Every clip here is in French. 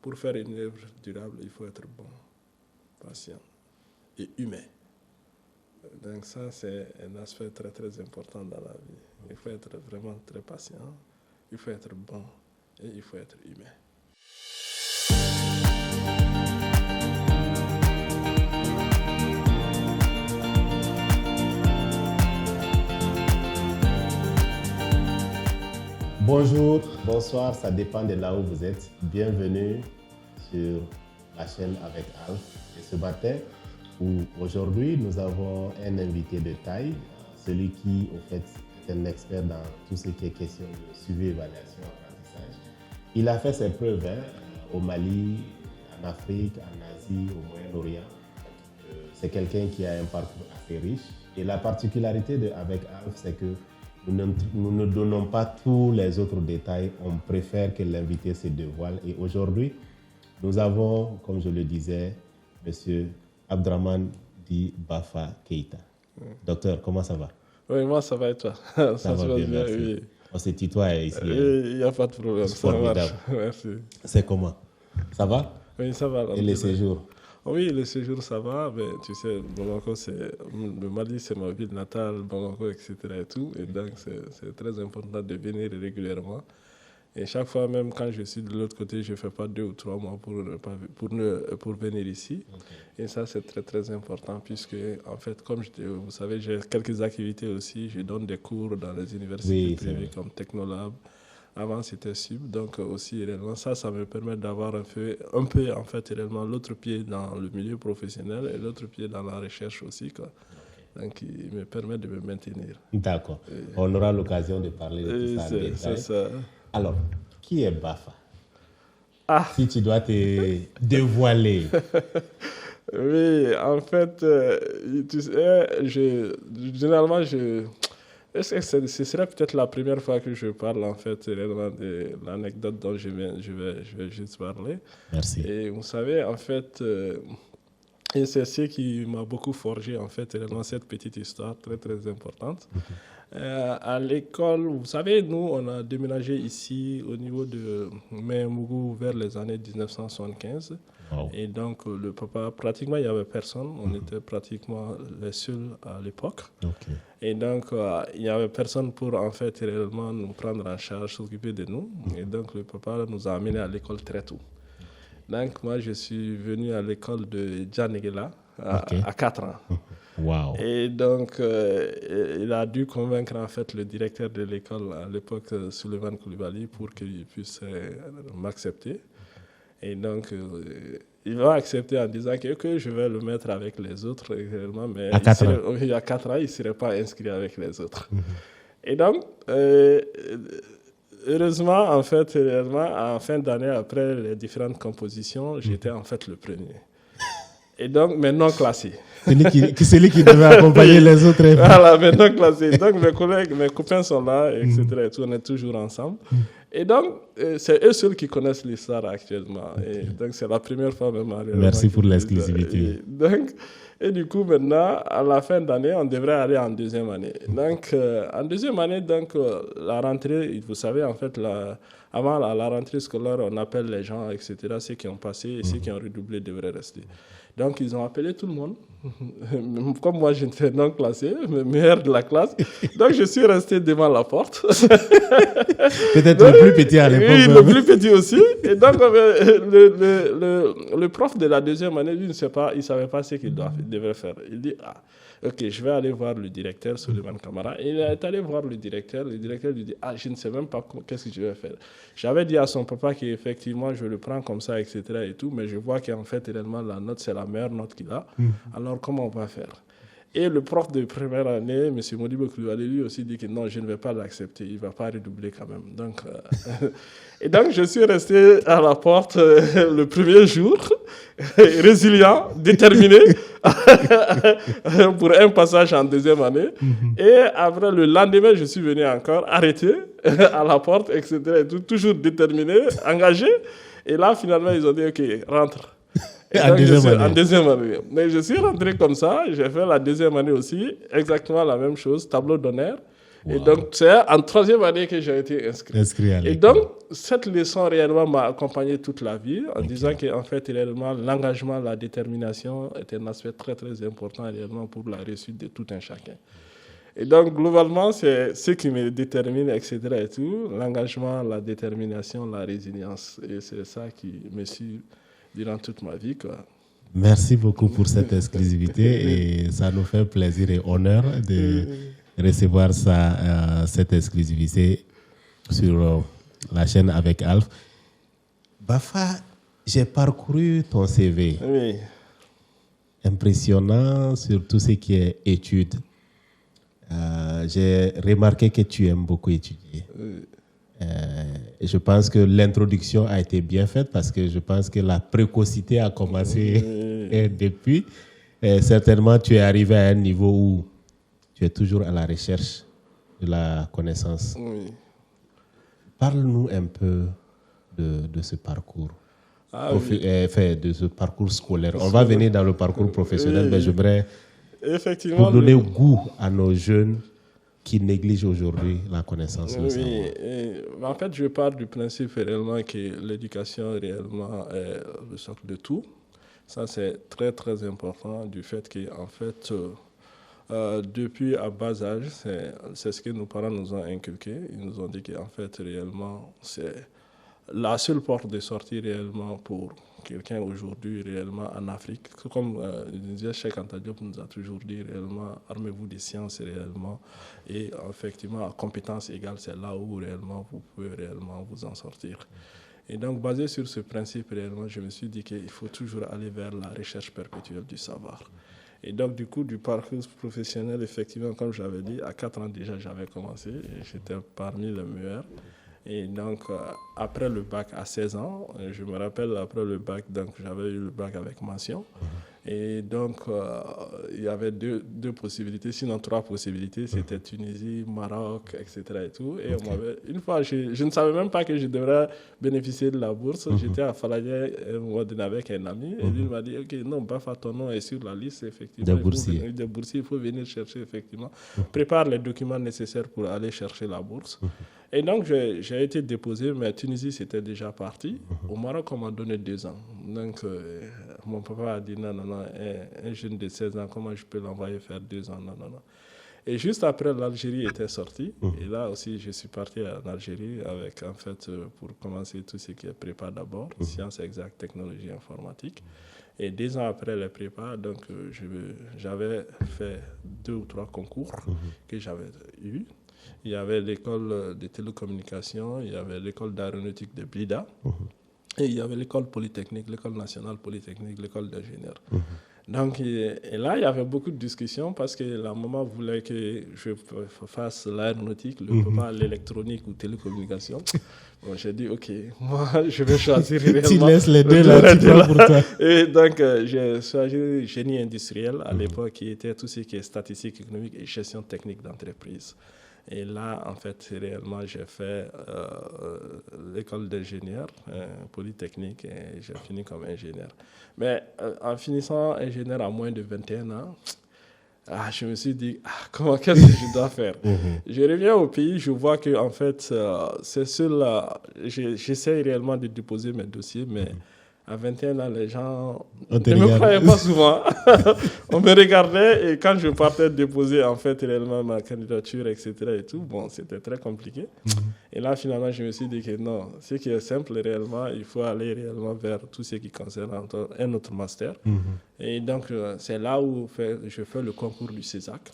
pour faire une œuvre durable, il faut être bon, patient et humain. Donc ça, c'est un aspect très, très important dans la vie. Il faut être vraiment très patient, il faut être bon et il faut être humain. Bonjour, bonsoir, ça dépend de là où vous êtes. Bienvenue sur la chaîne avec Alf. Et ce matin, ou aujourd'hui, nous avons un invité de taille, celui qui, au fait, est un expert dans tout ce qui est question de suivi, évaluation, apprentissage. Il a fait ses preuves au Mali, en Afrique, en Asie, au Moyen-Orient. C'est quelqu'un qui a un parcours assez riche. Et la particularité avec Alf, c'est que nous ne donnons pas tous les autres détails, on préfère que l'invité se dévoile. Et aujourd'hui, nous avons, comme je le disais, M. Abdraman Di Bafa Keïta. Docteur, comment ça va? Oui, moi ça va et toi? Ça va bien, merci. Oui. On se tutoie ici. Il n'y a pas de problème, ça marche. Merci. C'est comment? Ça va? Oui, ça va. Et les séjours? Oui, le séjour, ça va, mais tu sais, Bamako, le Mali, c'est ma ville natale, Bamako, etc. Et tout. Et donc, c'est très important de venir régulièrement. Et chaque fois, même quand je suis de l'autre côté, je ne fais pas 2 ou 3 mois pour venir ici. Okay. Et ça, c'est très, très important, puisque, en fait, comme vous savez, j'ai quelques activités aussi. Je donne des cours dans les universités privées comme Technolab. Avant, c'était Sub, donc aussi, réellement, ça me permet d'avoir un peu, en fait, réellement, l'autre pied dans le milieu professionnel et l'autre pied dans la recherche aussi, quoi. Donc, il me permet de me maintenir. D'accord. On aura l'occasion de parler de tout ça en détail. C'est ça. Alors, qui est Bafa? Si tu dois te dévoiler. Oui, en fait, tu sais, généralement, ce serait peut-être la première fois que je parle, en fait, de l'anecdote dont je vais juste parler. Merci. Et vous savez, en fait, et c'est ce qui m'a beaucoup forgé, en fait, dans cette petite histoire très, très importante. À l'école, vous savez, nous, on a déménagé ici au niveau de Memougou vers les années 1975. Wow. Et donc, le papa, pratiquement, il n'y avait personne. On était pratiquement les seuls à l'époque. Okay. Et donc, il n'y avait personne pour, en fait, réellement nous prendre en charge, s'occuper de nous. Et donc, le papa nous a amenés à l'école très tôt. Donc, moi, je suis venu à l'école de Djanegela à 4 ans. Wow. Et donc, il a dû convaincre, en fait, le directeur de l'école à l'époque, Souleymane Koulibaly, pour qu'il puisse m'accepter. Et donc, il va accepter en disant que je vais le mettre avec les autres, mais à 4 ans. Il y a 4 ans, il ne serait pas inscrit avec les autres. Et donc, heureusement, en fait, en fin d'année, après les différentes compositions, j'étais en fait le premier. Et donc, maintenant classé. Celui qui devait accompagner les autres. Voilà, maintenant classé. Donc, mes copains sont là, etc. Et tout, on est toujours ensemble. Et donc, c'est eux seuls qui connaissent l'histoire actuellement. Et donc, c'est la première fois même. Merci pour l'exclusivité. Et du coup, maintenant, à la fin d'année, on devrait aller en deuxième année. Donc, en deuxième année, donc, la rentrée, vous savez, en fait, avant la rentrée scolaire, on appelle les gens, etc. Ceux qui ont passé et ceux qui ont redoublé devraient rester. Donc, ils ont appelé tout le monde. Comme moi, j'étais non classé, le meilleur de la classe. Donc, je suis resté devant la porte. Peut-être le plus petit à l'époque. Oui, le plus petit aussi. Et donc, le prof de la deuxième année, lui, il ne savait pas ce qu'il devait faire. Il dit, ok, je vais aller voir le directeur, Souleymane Kamara. Et il est allé voir le directeur. Le directeur lui dit, je ne sais même pas qu'est-ce que je vais faire. J'avais dit à son papa qu'effectivement, je le prends comme ça, etc. et tout, mais je vois qu'en fait, réellement, la note, c'est la meilleure note qu'il a. Alors, comment on va faire? Et le prof de première année, M. Modibo Koulibaly, lui aussi dit que non, je ne vais pas l'accepter, il ne va pas redoubler quand même. Donc, et donc, je suis resté à la porte le premier jour, résilient, déterminé, pour un passage en deuxième année. Et après, le lendemain, je suis venu encore arrêté à la porte, etc. Et tout, toujours déterminé, engagé. Et là, finalement, ils ont dit, OK, rentre. En deuxième année. Mais je suis rentré comme ça, j'ai fait la deuxième année aussi, exactement la même chose, tableau d'honneur. Wow. Et donc, c'est en troisième année que j'ai été inscrit. Et donc, cette leçon réellement m'a accompagné toute la vie en disant qu'en fait, réellement, l'engagement, la détermination est un aspect très, très important réellement pour la réussite de tout un chacun. Et donc, globalement, c'est ce qui me détermine, etc. et tout, l'engagement, la détermination, la résilience. Et c'est ça qui me suit durant toute ma vie, quoi. Merci beaucoup pour cette exclusivité et ça nous fait plaisir et honneur de recevoir cette exclusivité sur la chaîne avec Alf. Bafa, j'ai parcouru ton CV. Oui. Impressionnant sur tout ce qui est études. J'ai remarqué que tu aimes beaucoup étudier. Et je pense que l'introduction a été bien faite parce que je pense que la précocité a commencé depuis. Et certainement, tu es arrivé à un niveau où tu es toujours à la recherche de la connaissance. Oui. Parle-nous un peu de ce parcours. De ce parcours scolaire. On va venir dans le parcours professionnel, mais j'aimerais pour donner goût à nos jeunes qui négligent aujourd'hui la connaissance. En fait, je pars du principe réellement que l'éducation réellement est le socle de tout. Ça, c'est très, très important du fait qu'en fait, depuis à bas âge, c'est ce que nos parents nous ont inculqué. Ils nous ont dit qu'en fait, réellement, c'est la seule porte de sortie réellement pour quelqu'un aujourd'hui réellement en Afrique. Comme Cheikh Anta Diop nous a toujours dit réellement, armez-vous des sciences réellement et effectivement à compétence égale, c'est là où réellement vous pouvez réellement vous en sortir. Et donc basé sur ce principe réellement, je me suis dit qu'il faut toujours aller vers la recherche perpétuelle du savoir. Et donc du coup du parcours professionnel, effectivement comme j'avais dit, à 4 ans déjà j'avais commencé et j'étais parmi les meilleurs. Et donc, après le bac à 16 ans, je me rappelle, après le bac, donc j'avais eu le bac avec mention. Et donc, il y avait deux possibilités, sinon 3 possibilités. C'était Tunisie, Maroc, etc. Et tout. Et une fois, je ne savais même pas que je devrais bénéficier de la bourse. J'étais à Faladier avec un ami. Et lui m'a dit, OK, non, Bafa, ton nom est sur la liste, effectivement. Des boursiers, il faut venir chercher, effectivement. Prépare les documents nécessaires pour aller chercher la bourse. Et donc, j'ai été déposé, mais à Tunisie, c'était déjà parti. Au Maroc, on m'a donné 2 ans. Donc, mon papa a dit, non, un jeune de 16 ans, comment je peux l'envoyer faire 2 ans? Non. Et juste après, l'Algérie était sortie. Et là aussi, je suis parti en Algérie avec, en fait, pour commencer tout ce qui est prépa d'abord, sciences exactes, technologie informatique. Et 2 ans après les prépas, donc, j'avais fait 2 ou 3 concours que j'avais eus. Il y avait l'école de télécommunications, il y avait l'école d'aéronautique de Blida, et il y avait l'école polytechnique, l'école nationale polytechnique, l'école d'ingénieurs. Donc, et là, il y avait beaucoup de discussions parce que la maman voulait que je fasse l'aéronautique, le papa l'électronique ou télécommunications. Bon, j'ai dit, OK, moi, je vais choisir réellement. Tu laisses les deux là, tu prends pour toi. Et donc, j'ai choisi génie industriel à l'époque, qui était tout ce qui est statistique économique et gestion technique d'entreprise. Et là, en fait, réellement, j'ai fait l'école d'ingénieur polytechnique et j'ai fini comme ingénieur. Mais en finissant ingénieur à moins de 21 ans, je me suis dit, qu'est-ce que je dois faire? Je reviens au pays, je vois que en fait, c'est cela. J'essaie réellement de déposer mes dossiers, mais à 21 ans, les gens ne me croyaient pas souvent. On me regardait et quand je partais déposer en fait réellement ma candidature, etc. et tout, bon, c'était très compliqué. Et là, finalement, je me suis dit que non, ce qui est simple réellement, il faut aller réellement vers tout ce qui concerne un autre master. Et donc, c'est là où je fais le concours du CESAC.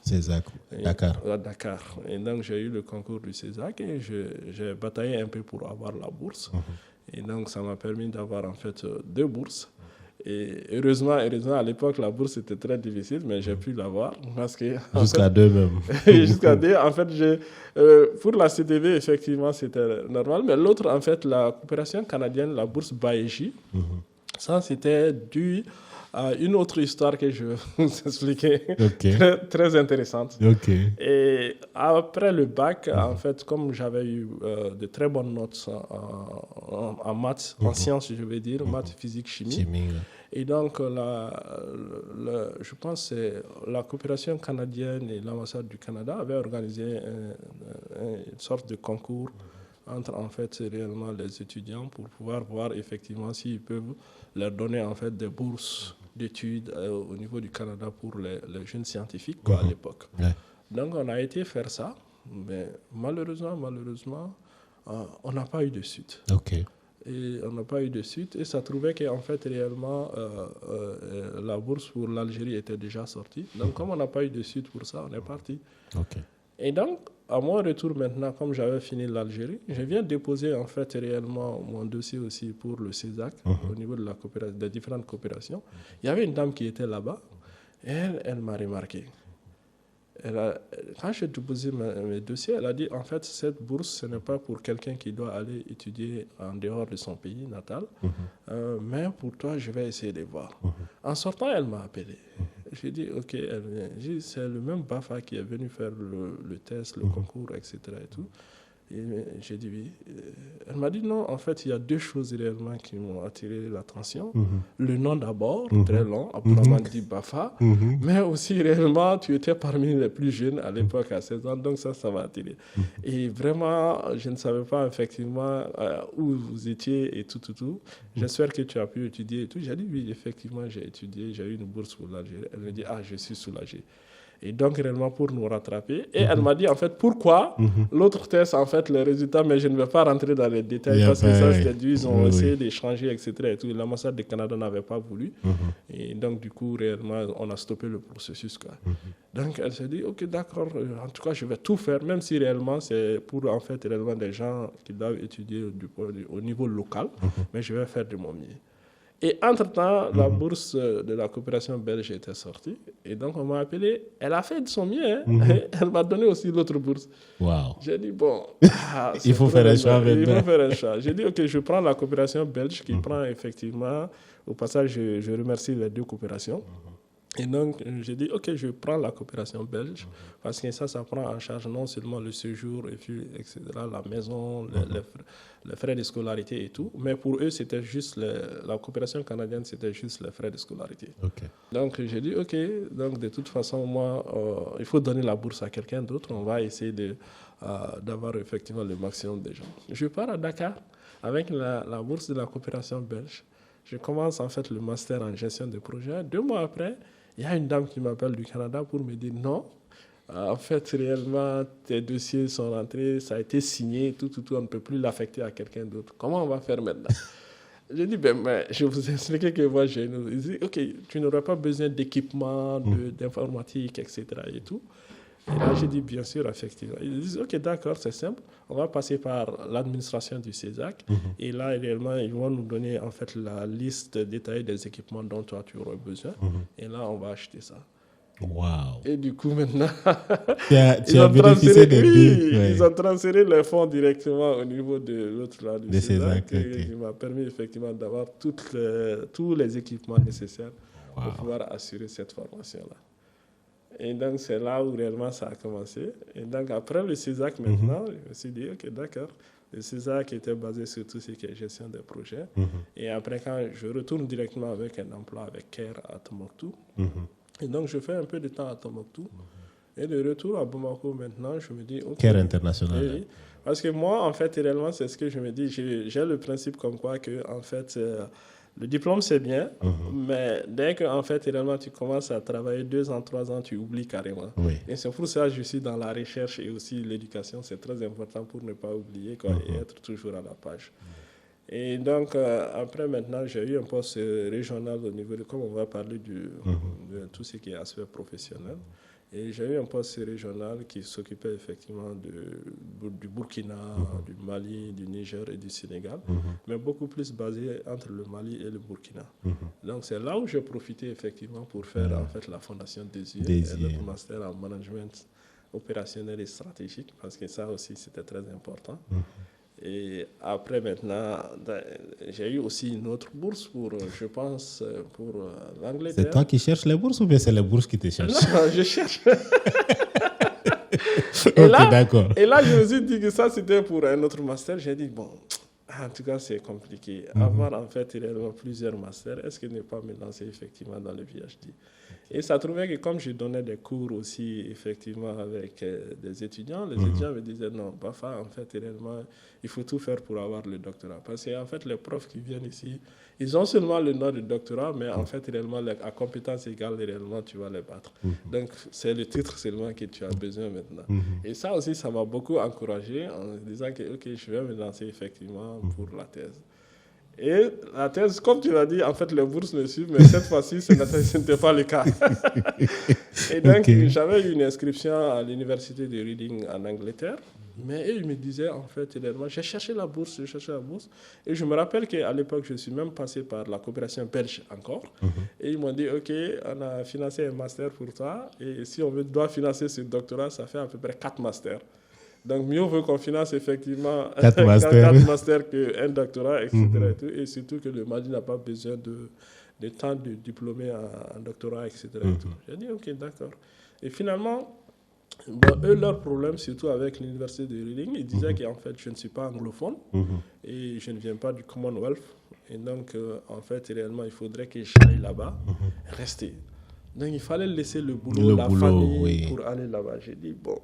Dakar. Dakar. Et donc, j'ai eu le concours du CESAC et j'ai bataillé un peu pour avoir la bourse. Et donc, ça m'a permis d'avoir en fait 2 bourses. Et heureusement, à l'époque, la bourse était très difficile, mais j'ai pu l'avoir. Jusqu'à 2 même. Jusqu'à 2. En fait, pour la CDV, effectivement, c'était normal. Mais l'autre, en fait, la coopération canadienne, la bourse Baeji, Ça, c'était dû à une autre histoire que je vais vous expliquer, Ok. très intéressante. Ok. Et après le bac, en fait, comme j'avais eu de très bonnes notes en maths, en sciences, je vais dire, maths, physique, chimie. Chimie, là. Et donc, je pense que c'est la coopération canadienne et l'ambassade du Canada avaient organisé une sorte de concours entre en fait réellement les étudiants pour pouvoir voir effectivement s'ils peuvent leur donner en fait des bourses d'études au niveau du Canada pour les jeunes scientifiques quoi, à l'époque. Ouais. Donc on a été faire ça, mais malheureusement, on n'a pas eu de suite. Ok. Et on n'a pas eu de suite. Et ça trouvait qu'en fait, réellement, la bourse pour l'Algérie était déjà sortie. Donc, comme on n'a pas eu de suite pour ça, on est parti. Ok. Et donc, à mon retour maintenant, comme j'avais fini l'Algérie, je viens déposer en fait réellement mon dossier aussi pour le CESAC au niveau de la coopération, des différentes coopérations. Il y avait une dame qui était là-bas et elle m'a remarqué. Quand j'ai déposé mes dossiers, elle a dit en fait cette bourse ce n'est pas pour quelqu'un qui doit aller étudier en dehors de son pays natal, mais pour toi je vais essayer de voir. En sortant, elle m'a appelé. J'ai dit ok, elle vient. J'ai dit, c'est le même BAFA qui est venu faire le test, le concours, etc. Et tout. Et j'ai dit oui. Elle m'a dit non, en fait, il y a deux choses réellement qui m'ont attiré l'attention. Le nom d'abord, très long, apparemment dit BAFA, mais aussi réellement, tu étais parmi les plus jeunes à l'époque, à 16 ans, donc ça m'a attiré. Et vraiment, je ne savais pas effectivement où vous étiez et tout. J'espère que tu as pu étudier et tout. J'ai dit oui, effectivement, j'ai étudié, j'ai eu une bourse pour l'Algérie. Elle me dit, ah, je suis soulagé. Et donc, réellement, pour nous rattraper. Et elle m'a dit, en fait, pourquoi l'autre test, en fait, les résultats, mais je ne vais pas rentrer dans les détails parce que ça, c'est dû, ils ont essayé d'échanger, etc. Et tout. L'ambassade du Canada n'avait pas voulu. Et donc, du coup, réellement, on a stoppé le processus, quoi. Donc, elle s'est dit, ok, d'accord, en tout cas, je vais tout faire, même si réellement, c'est pour, en fait, réellement des gens qui doivent étudier au niveau local, mais je vais faire de mon mieux. Et entre-temps, la bourse de la coopération belge était sortie. Et donc, on m'a appelé. Elle a fait de son mieux. Hein. Elle m'a donné aussi l'autre bourse. Wow. J'ai dit, bon... il faut faire un choix. Il faut faire un choix. J'ai dit, ok, je prends la coopération belge qui prend effectivement... Au passage, je remercie les deux coopérations. Et donc, j'ai dit, ok, je prends la coopération belge parce que ça prend en charge non seulement le séjour, et puis, etc., la maison, les frais de scolarité et tout, mais pour eux, c'était juste, la coopération canadienne, c'était juste les frais de scolarité. Okay. Donc, j'ai dit, ok, donc de toute façon, moi, il faut donner la bourse à quelqu'un d'autre, on va essayer d'avoir effectivement le maximum de gens. Je pars à Dakar avec la bourse de la coopération belge. Je commence en fait le master en gestion de projet. 2 mois après, il y a une dame qui m'appelle du Canada pour me dire non, en fait, réellement, tes dossiers sont rentrés, ça a été signé, tout, on ne peut plus l'affecter à quelqu'un d'autre. Comment on va faire maintenant? J'ai dit, mais je vous ai expliqué que moi, j'ai une... Il dit, ok, tu n'auras pas besoin d'équipement, d'informatique, etc. et tout. Et là, j'ai dit, bien sûr, effectivement. Ils disent, ok, d'accord, c'est simple. On va passer par l'administration du CESAC. Et là, réellement, ils vont nous donner en fait la liste détaillée des équipements dont toi, tu auras besoin. Et là, on va acheter ça. Wow. Et du coup, maintenant, tu as bénéficié des deux. Ils ont transféré les fonds directement au niveau de l'autre là, du CESAC, qui m'a permis effectivement d'avoir tous les équipements nécessaires pour pouvoir assurer cette formation-là. Et donc, c'est là où réellement ça a commencé. Et donc, après le CESAC, maintenant, je me suis dit, ok, d'accord. Le CESAC était basé sur tout ce qui est gestion des projets. Et après, quand je retourne directement avec un emploi avec CARE à Tombouctou, et donc, je fais un peu de temps à Tombouctou. Et de retour à Bamako, maintenant, je me dis, ok. CARE international. Oui, parce que moi, en fait, réellement, c'est ce que je me dis. J'ai le principe comme quoi que, en fait, le diplôme, c'est bien, mais dès que, en fait, réellement, tu commences à travailler 2 ans, 3 ans, tu oublies carrément. Oui. Et c'est pour ça que je suis dans la recherche et aussi l'éducation. C'est très important pour ne pas oublier quoi, et être toujours à la page. Et donc, après, maintenant, j'ai eu un poste régional au niveau de, comme on va parler de tout ce qui est aspect professionnel. Et j'ai eu un poste régional qui s'occupait effectivement du Burkina, du Mali, du Niger et du Sénégal, mais beaucoup plus basé entre le Mali et le Burkina. Donc c'est là où j'ai profité effectivement pour faire en fait la fondation Désir et le master en management opérationnel et stratégique, parce que ça aussi c'était très important. Et après, maintenant, j'ai eu aussi une autre bourse pour, je pense, pour l'Angleterre. C'est toi qui cherches les bourses ou bien c'est les bourses qui te cherchent? Non, je cherche. D'accord. Et là, je me suis dit que ça, c'était pour un autre master. J'ai dit, bon, en tout cas, c'est compliqué. Avoir, en fait, réellement plusieurs masters, est-ce que ne pas me lancer effectivement dans le PhD? Et ça trouvait que comme je donnais des cours aussi, effectivement, avec des étudiants, les étudiants me disaient, non, Bafa, en fait, réellement, il faut tout faire pour avoir le doctorat. Parce qu'en fait, les profs qui viennent ici, ils ont seulement le nom de doctorat, mais en fait, réellement, à compétence égale, réellement, tu vas les battre. Donc, c'est le titre seulement que tu as besoin maintenant. Et ça aussi, ça m'a beaucoup encouragé en disant que, OK, je vais me lancer effectivement pour la thèse. Et la thèse, comme tu l'as dit, en fait, les bourses me suivent, mais cette fois-ci, ce n'était pas le cas. Et donc, j'avais eu une inscription à l'université de Reading en Angleterre, mais ils me disaient, en fait, j'ai cherché la bourse. Et je me rappelle qu'à l'époque, je suis même passé par la coopération belge encore. Et ils m'ont dit, OK, on a financé un master pour toi, et si on doit financer ce doctorat, ça fait à peu près 4 masters. Donc, mieux vaut qu'on finance effectivement 4 masters qu'un doctorat, etc. Et surtout que le Mali n'a pas besoin de temps de diplômer en doctorat, etc. J'ai dit, OK, d'accord. Et finalement, eux, leur problème, surtout avec l'université de Reading, ils disaient qu'en fait, je ne suis pas anglophone et je ne viens pas du Commonwealth. Et donc, en fait, réellement, il faudrait que j'aille là-bas, rester. Donc, il fallait laisser le boulot, la famille pour aller là-bas. J'ai dit, bon...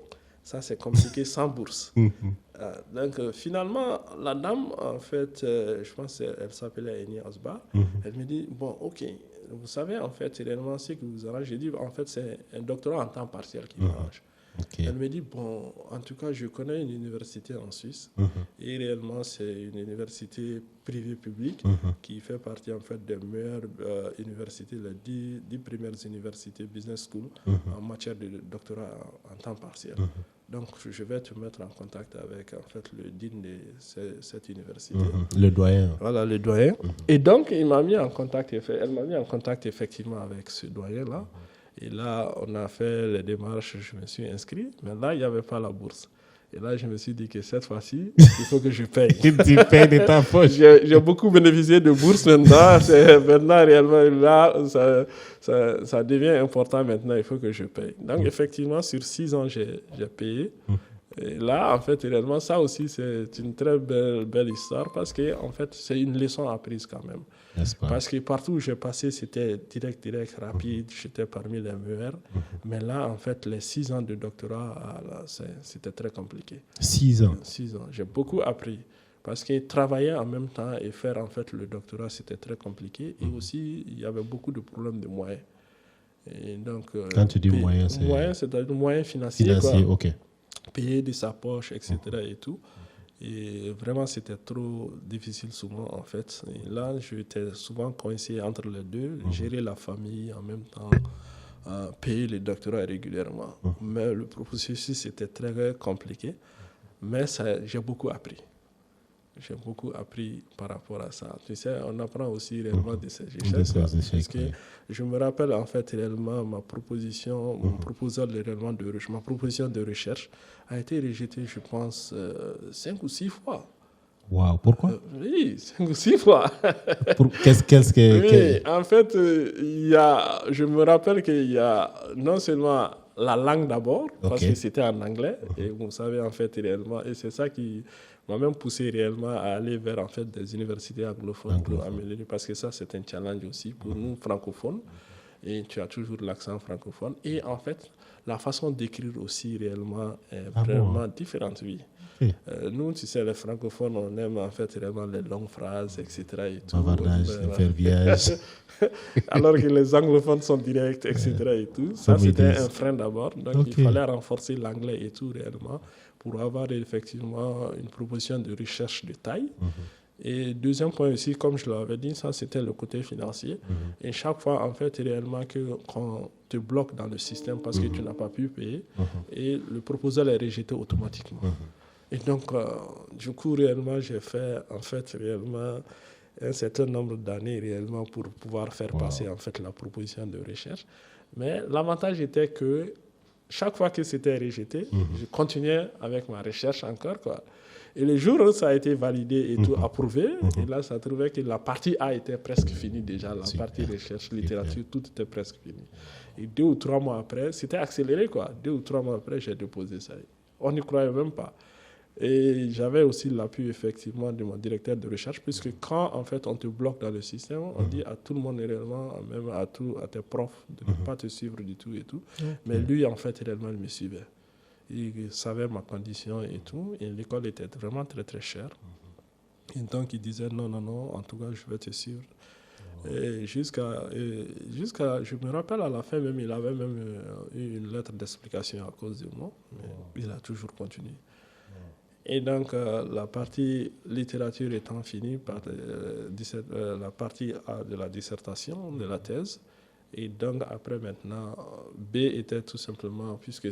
Ça, c'est compliqué sans bourse. Donc, finalement, la dame, en fait, je pense qu'elle s'appelait Eni Osbar. Elle me dit, bon, OK, vous savez, en fait, réellement, ce que vous arrangez. J'ai dit, en fait, c'est un doctorat en temps partiel qui m'arrange. Elle me dit, bon, en tout cas, je connais une université en Suisse. Et réellement, c'est une université privée publique qui fait partie, en fait, des meilleures universités, les 10 premières universités business school en matière de doctorat en temps partiel. Donc, je vais te mettre en contact avec, en fait, le dean de cette université. Le doyen. Voilà, le doyen. Et donc, elle m'a mis en contact effectivement avec ce doyen-là. Et là, on a fait les démarches, je me suis inscrit, mais là, il n'y avait pas la bourse. Et là, je me suis dit que cette fois-ci, il faut que je paye. Tu payes de ta poche. J'ai beaucoup bénéficié de bourse maintenant. Maintenant, réellement, là, ça devient important maintenant, il faut que je paye. Donc, effectivement, sur 6 ans, j'ai payé. Et là, en fait, réellement, ça aussi, c'est une très belle histoire parce que, en fait, c'est une leçon apprise quand même. Parce que partout où j'ai passé, c'était direct, rapide, j'étais parmi les meilleurs. Mais là, en fait, les 6 ans de doctorat, c'était très compliqué. 6 ans? 6 ans. J'ai beaucoup appris. Parce que travailler en même temps et faire, en fait, le doctorat, c'était très compliqué. Et aussi, il y avait beaucoup de problèmes de moyens. Et donc, quand tu dis moyens, c'est... Moyens, c'est-à-dire moyens financiers. OK. Payer de sa poche, etc. et tout. Et vraiment, c'était trop difficile souvent, en fait. Et là, j'étais souvent coincé entre les deux, gérer la famille en même temps, payer les doctorats régulièrement. Mais le processus était très compliqué. Mais j'ai beaucoup appris. J'ai beaucoup appris par rapport à ça. Tu sais, on apprend aussi réellement de ces échecs. Parce que je me rappelle, en fait, réellement, ma proposition de recherche a été rejetée, je pense, 5 ou 6 fois. Waouh, pourquoi? Oui, 5 ou 6 fois. Oui, en fait, je me rappelle qu'il y a non seulement la langue d'abord, parce que c'était en anglais, et vous savez, en fait, réellement, et c'est ça qui m'a même poussé réellement à aller vers, en fait, des universités anglophones pour améliorer, parce que ça, c'est un challenge aussi pour nous, francophones, et tu as toujours l'accent francophone, et en fait, la façon d'écrire aussi réellement est vraiment différente, oui. Nous, tu sais, les francophones, on aime en fait vraiment les longues phrases, etc. Et tout. Bavardage, verbiage. Alors que les anglophones sont directs, etc. Et tout. Ça, c'était un frein d'abord. Donc, il fallait renforcer l'anglais et tout réellement pour avoir effectivement une proposition de recherche de taille. Et deuxième point aussi, comme je l'avais dit, ça, c'était le côté financier. Et chaque fois, en fait, réellement, qu'on te bloque dans le système parce que tu n'as pas pu payer, et le proposal est rejeté automatiquement. Et donc, du coup, réellement, j'ai fait, en fait, réellement, un certain nombre d'années, réellement, pour pouvoir faire passer, en fait, la proposition de recherche. Mais l'avantage était que chaque fois que c'était rejeté, je continuais avec ma recherche encore, quoi. Et le jour où ça a été validé et tout approuvé, et là, ça trouvait que la partie A était presque finie déjà, la partie recherche, littérature, tout était presque fini. Et 2 ou 3 mois après, c'était accéléré, quoi. 2 ou 3 mois après, j'ai déposé ça. On n'y croyait même pas. Et j'avais aussi l'appui, effectivement, de mon directeur de recherche, puisque quand, en fait, on te bloque dans le système, on dit à tout le monde, réellement, même à tes profs, de ne pas te suivre du tout et tout. Mais lui, en fait, réellement, il me suivait. Il savait ma condition et tout. Et l'école était vraiment très, très chère. Et donc, il disait, non, en tout cas, je vais te suivre. Et jusqu'à, je me rappelle à la fin même, il avait même eu une lettre d'explication à cause de moi. Mais il a toujours continué. Et donc, la partie littérature étant finie par la partie A de la dissertation, de la thèse. Et donc, après, maintenant, B était tout simplement, puisque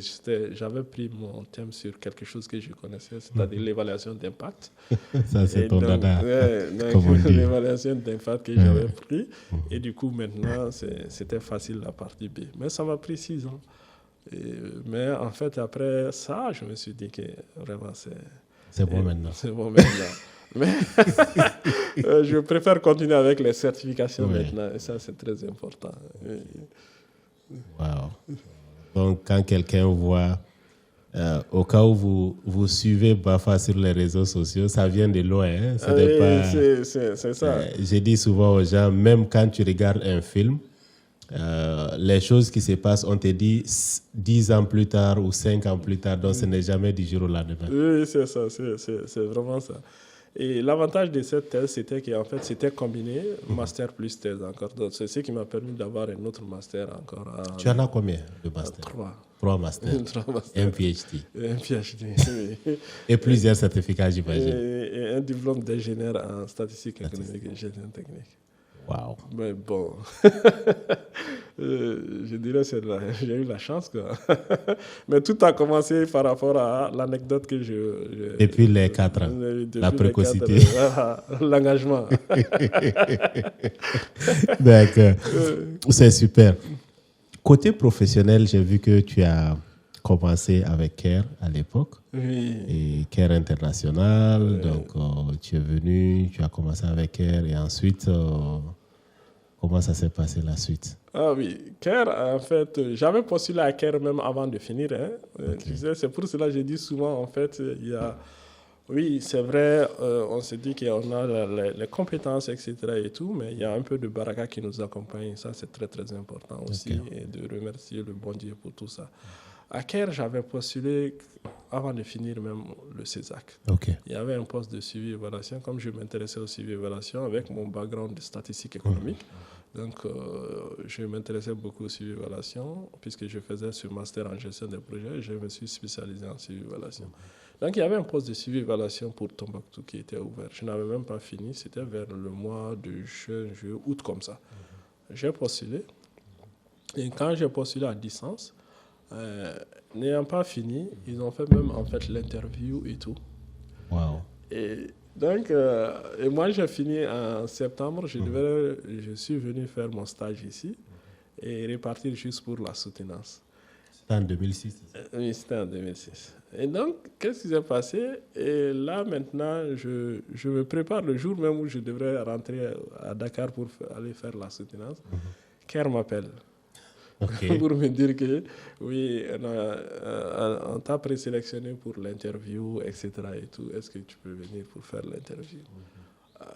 j'avais pris mon thème sur quelque chose que je connaissais, c'est-à-dire l'évaluation d'impact. Ça, c'est ton dada. L'évaluation d'impact que j'avais pris. Et du coup, maintenant, c'était facile la partie B. Mais ça m'a pris 6 ans. Mais en fait, après ça, je me suis dit que vraiment, c'est bon maintenant. C'est bon maintenant. Mais je préfère continuer avec les certifications maintenant. Et ça, c'est très important. Wow. Donc, quand quelqu'un voit, au cas où vous suivez Bafa sur les réseaux sociaux, ça vient de loin. Hein? C'est ça. J'ai dit souvent aux gens, même quand tu regardes un film, les choses qui se passent, on te dit 10 ans plus tard ou 5 ans plus tard, donc ce n'est jamais du jour au lendemain. Oui, c'est ça, c'est vraiment ça. Et l'avantage de cette thèse, c'était qu'en fait, c'était combiné master plus thèse encore. Donc, c'est ce qui m'a permis d'avoir un autre master encore. Tu en as combien de masters? 3 masters. 3 masters. Un PhD. Un PhD, oui. Et plusieurs certificats, j'imagine. Et un diplôme d'ingénieur en statistique économique et gestion technique. Wow. Mais bon, je dirais que j'ai eu la chance, quoi. Mais tout a commencé par rapport à l'anecdote que depuis les 4 ans, la précocité. L'engagement. D'accord, c'est super. Côté professionnel, j'ai vu que tu as commencé avec CARE à l'époque. Oui. Et CARE International, donc tu es venu, tu as commencé avec CARE et ensuite... Comment ça s'est passé la suite? Ah oui, CARE, en fait, j'avais postulé à CARE même avant de finir. Hein. Tu sais, c'est pour cela que je dis souvent, en fait, oui, c'est vrai, on se dit qu'on a les compétences, etc. et tout, mais il y a un peu de baraka qui nous accompagne. Ça, c'est très, très important aussi. Et de remercier le bon Dieu pour tout ça. À CARE, j'avais postulé avant de finir même le CESAC. Il y avait un poste de suivi évaluation, comme je m'intéressais au suivi évaluation avec mon background de statistique économique. Donc, je m'intéressais beaucoup au suivi évaluation puisque je faisais ce master en gestion des projets et je me suis spécialisé en suivi évaluation. Donc, il y avait un poste de suivi évaluation pour Tombouctou qui était ouvert. Je n'avais même pas fini, c'était vers le mois de juin, juillet, août comme ça. J'ai postulé et quand j'ai postulé à distance, n'ayant pas fini, ils ont fait même en fait l'interview et tout. Wow. Et donc, et moi j'ai fini en septembre, je suis venu faire mon stage ici et repartir juste pour la soutenance. C'était en 2006? Oui, c'était en 2006. Et donc, qu'est-ce qui s'est passé? Et là, maintenant, je me prépare le jour même où je devrais rentrer à Dakar pour aller faire la soutenance. CARE m'appelle. Pour me dire que oui, on t'a présélectionné pour l'interview, etc. et tout. Est-ce que tu peux venir pour faire l'interview?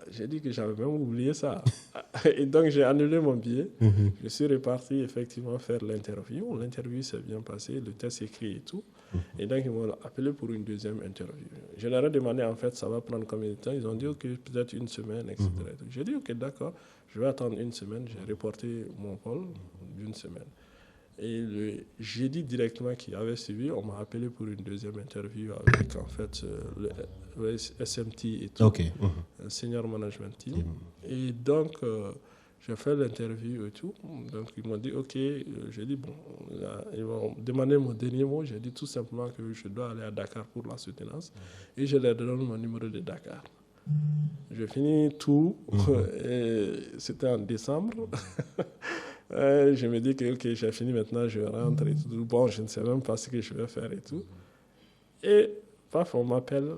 J'ai dit que j'avais même oublié ça. Et donc, j'ai annulé mon billet. Je suis reparti effectivement faire l'interview. L'interview s'est bien passée, le test écrit et tout. Et donc, ils m'ont appelé pour une deuxième interview. Je leur ai demandé, en fait, ça va prendre combien de temps? Ils ont dit, OK, peut-être une semaine, etc. J'ai dit, OK, d'accord, je vais attendre une semaine. J'ai reporté mon pôle d'une semaine. Et le jeudi directement qui avait suivi, on m'a appelé pour une deuxième interview avec, en fait, le SMT et tout, Senior Management Team. Et donc, j'ai fait l'interview et tout. Donc, ils m'ont dit, OK. J'ai dit, bon, là, ils m'ont demandé mon dernier mot. J'ai dit tout simplement que je dois aller à Dakar pour la soutenance. Et je leur donne mon numéro de Dakar. J'ai fini tout. Et c'était en décembre. Je me dis que OK, j'ai fini maintenant, je rentre et tout. Bon, je ne sais même pas ce que je vais faire et tout. Et paf, on m'appelle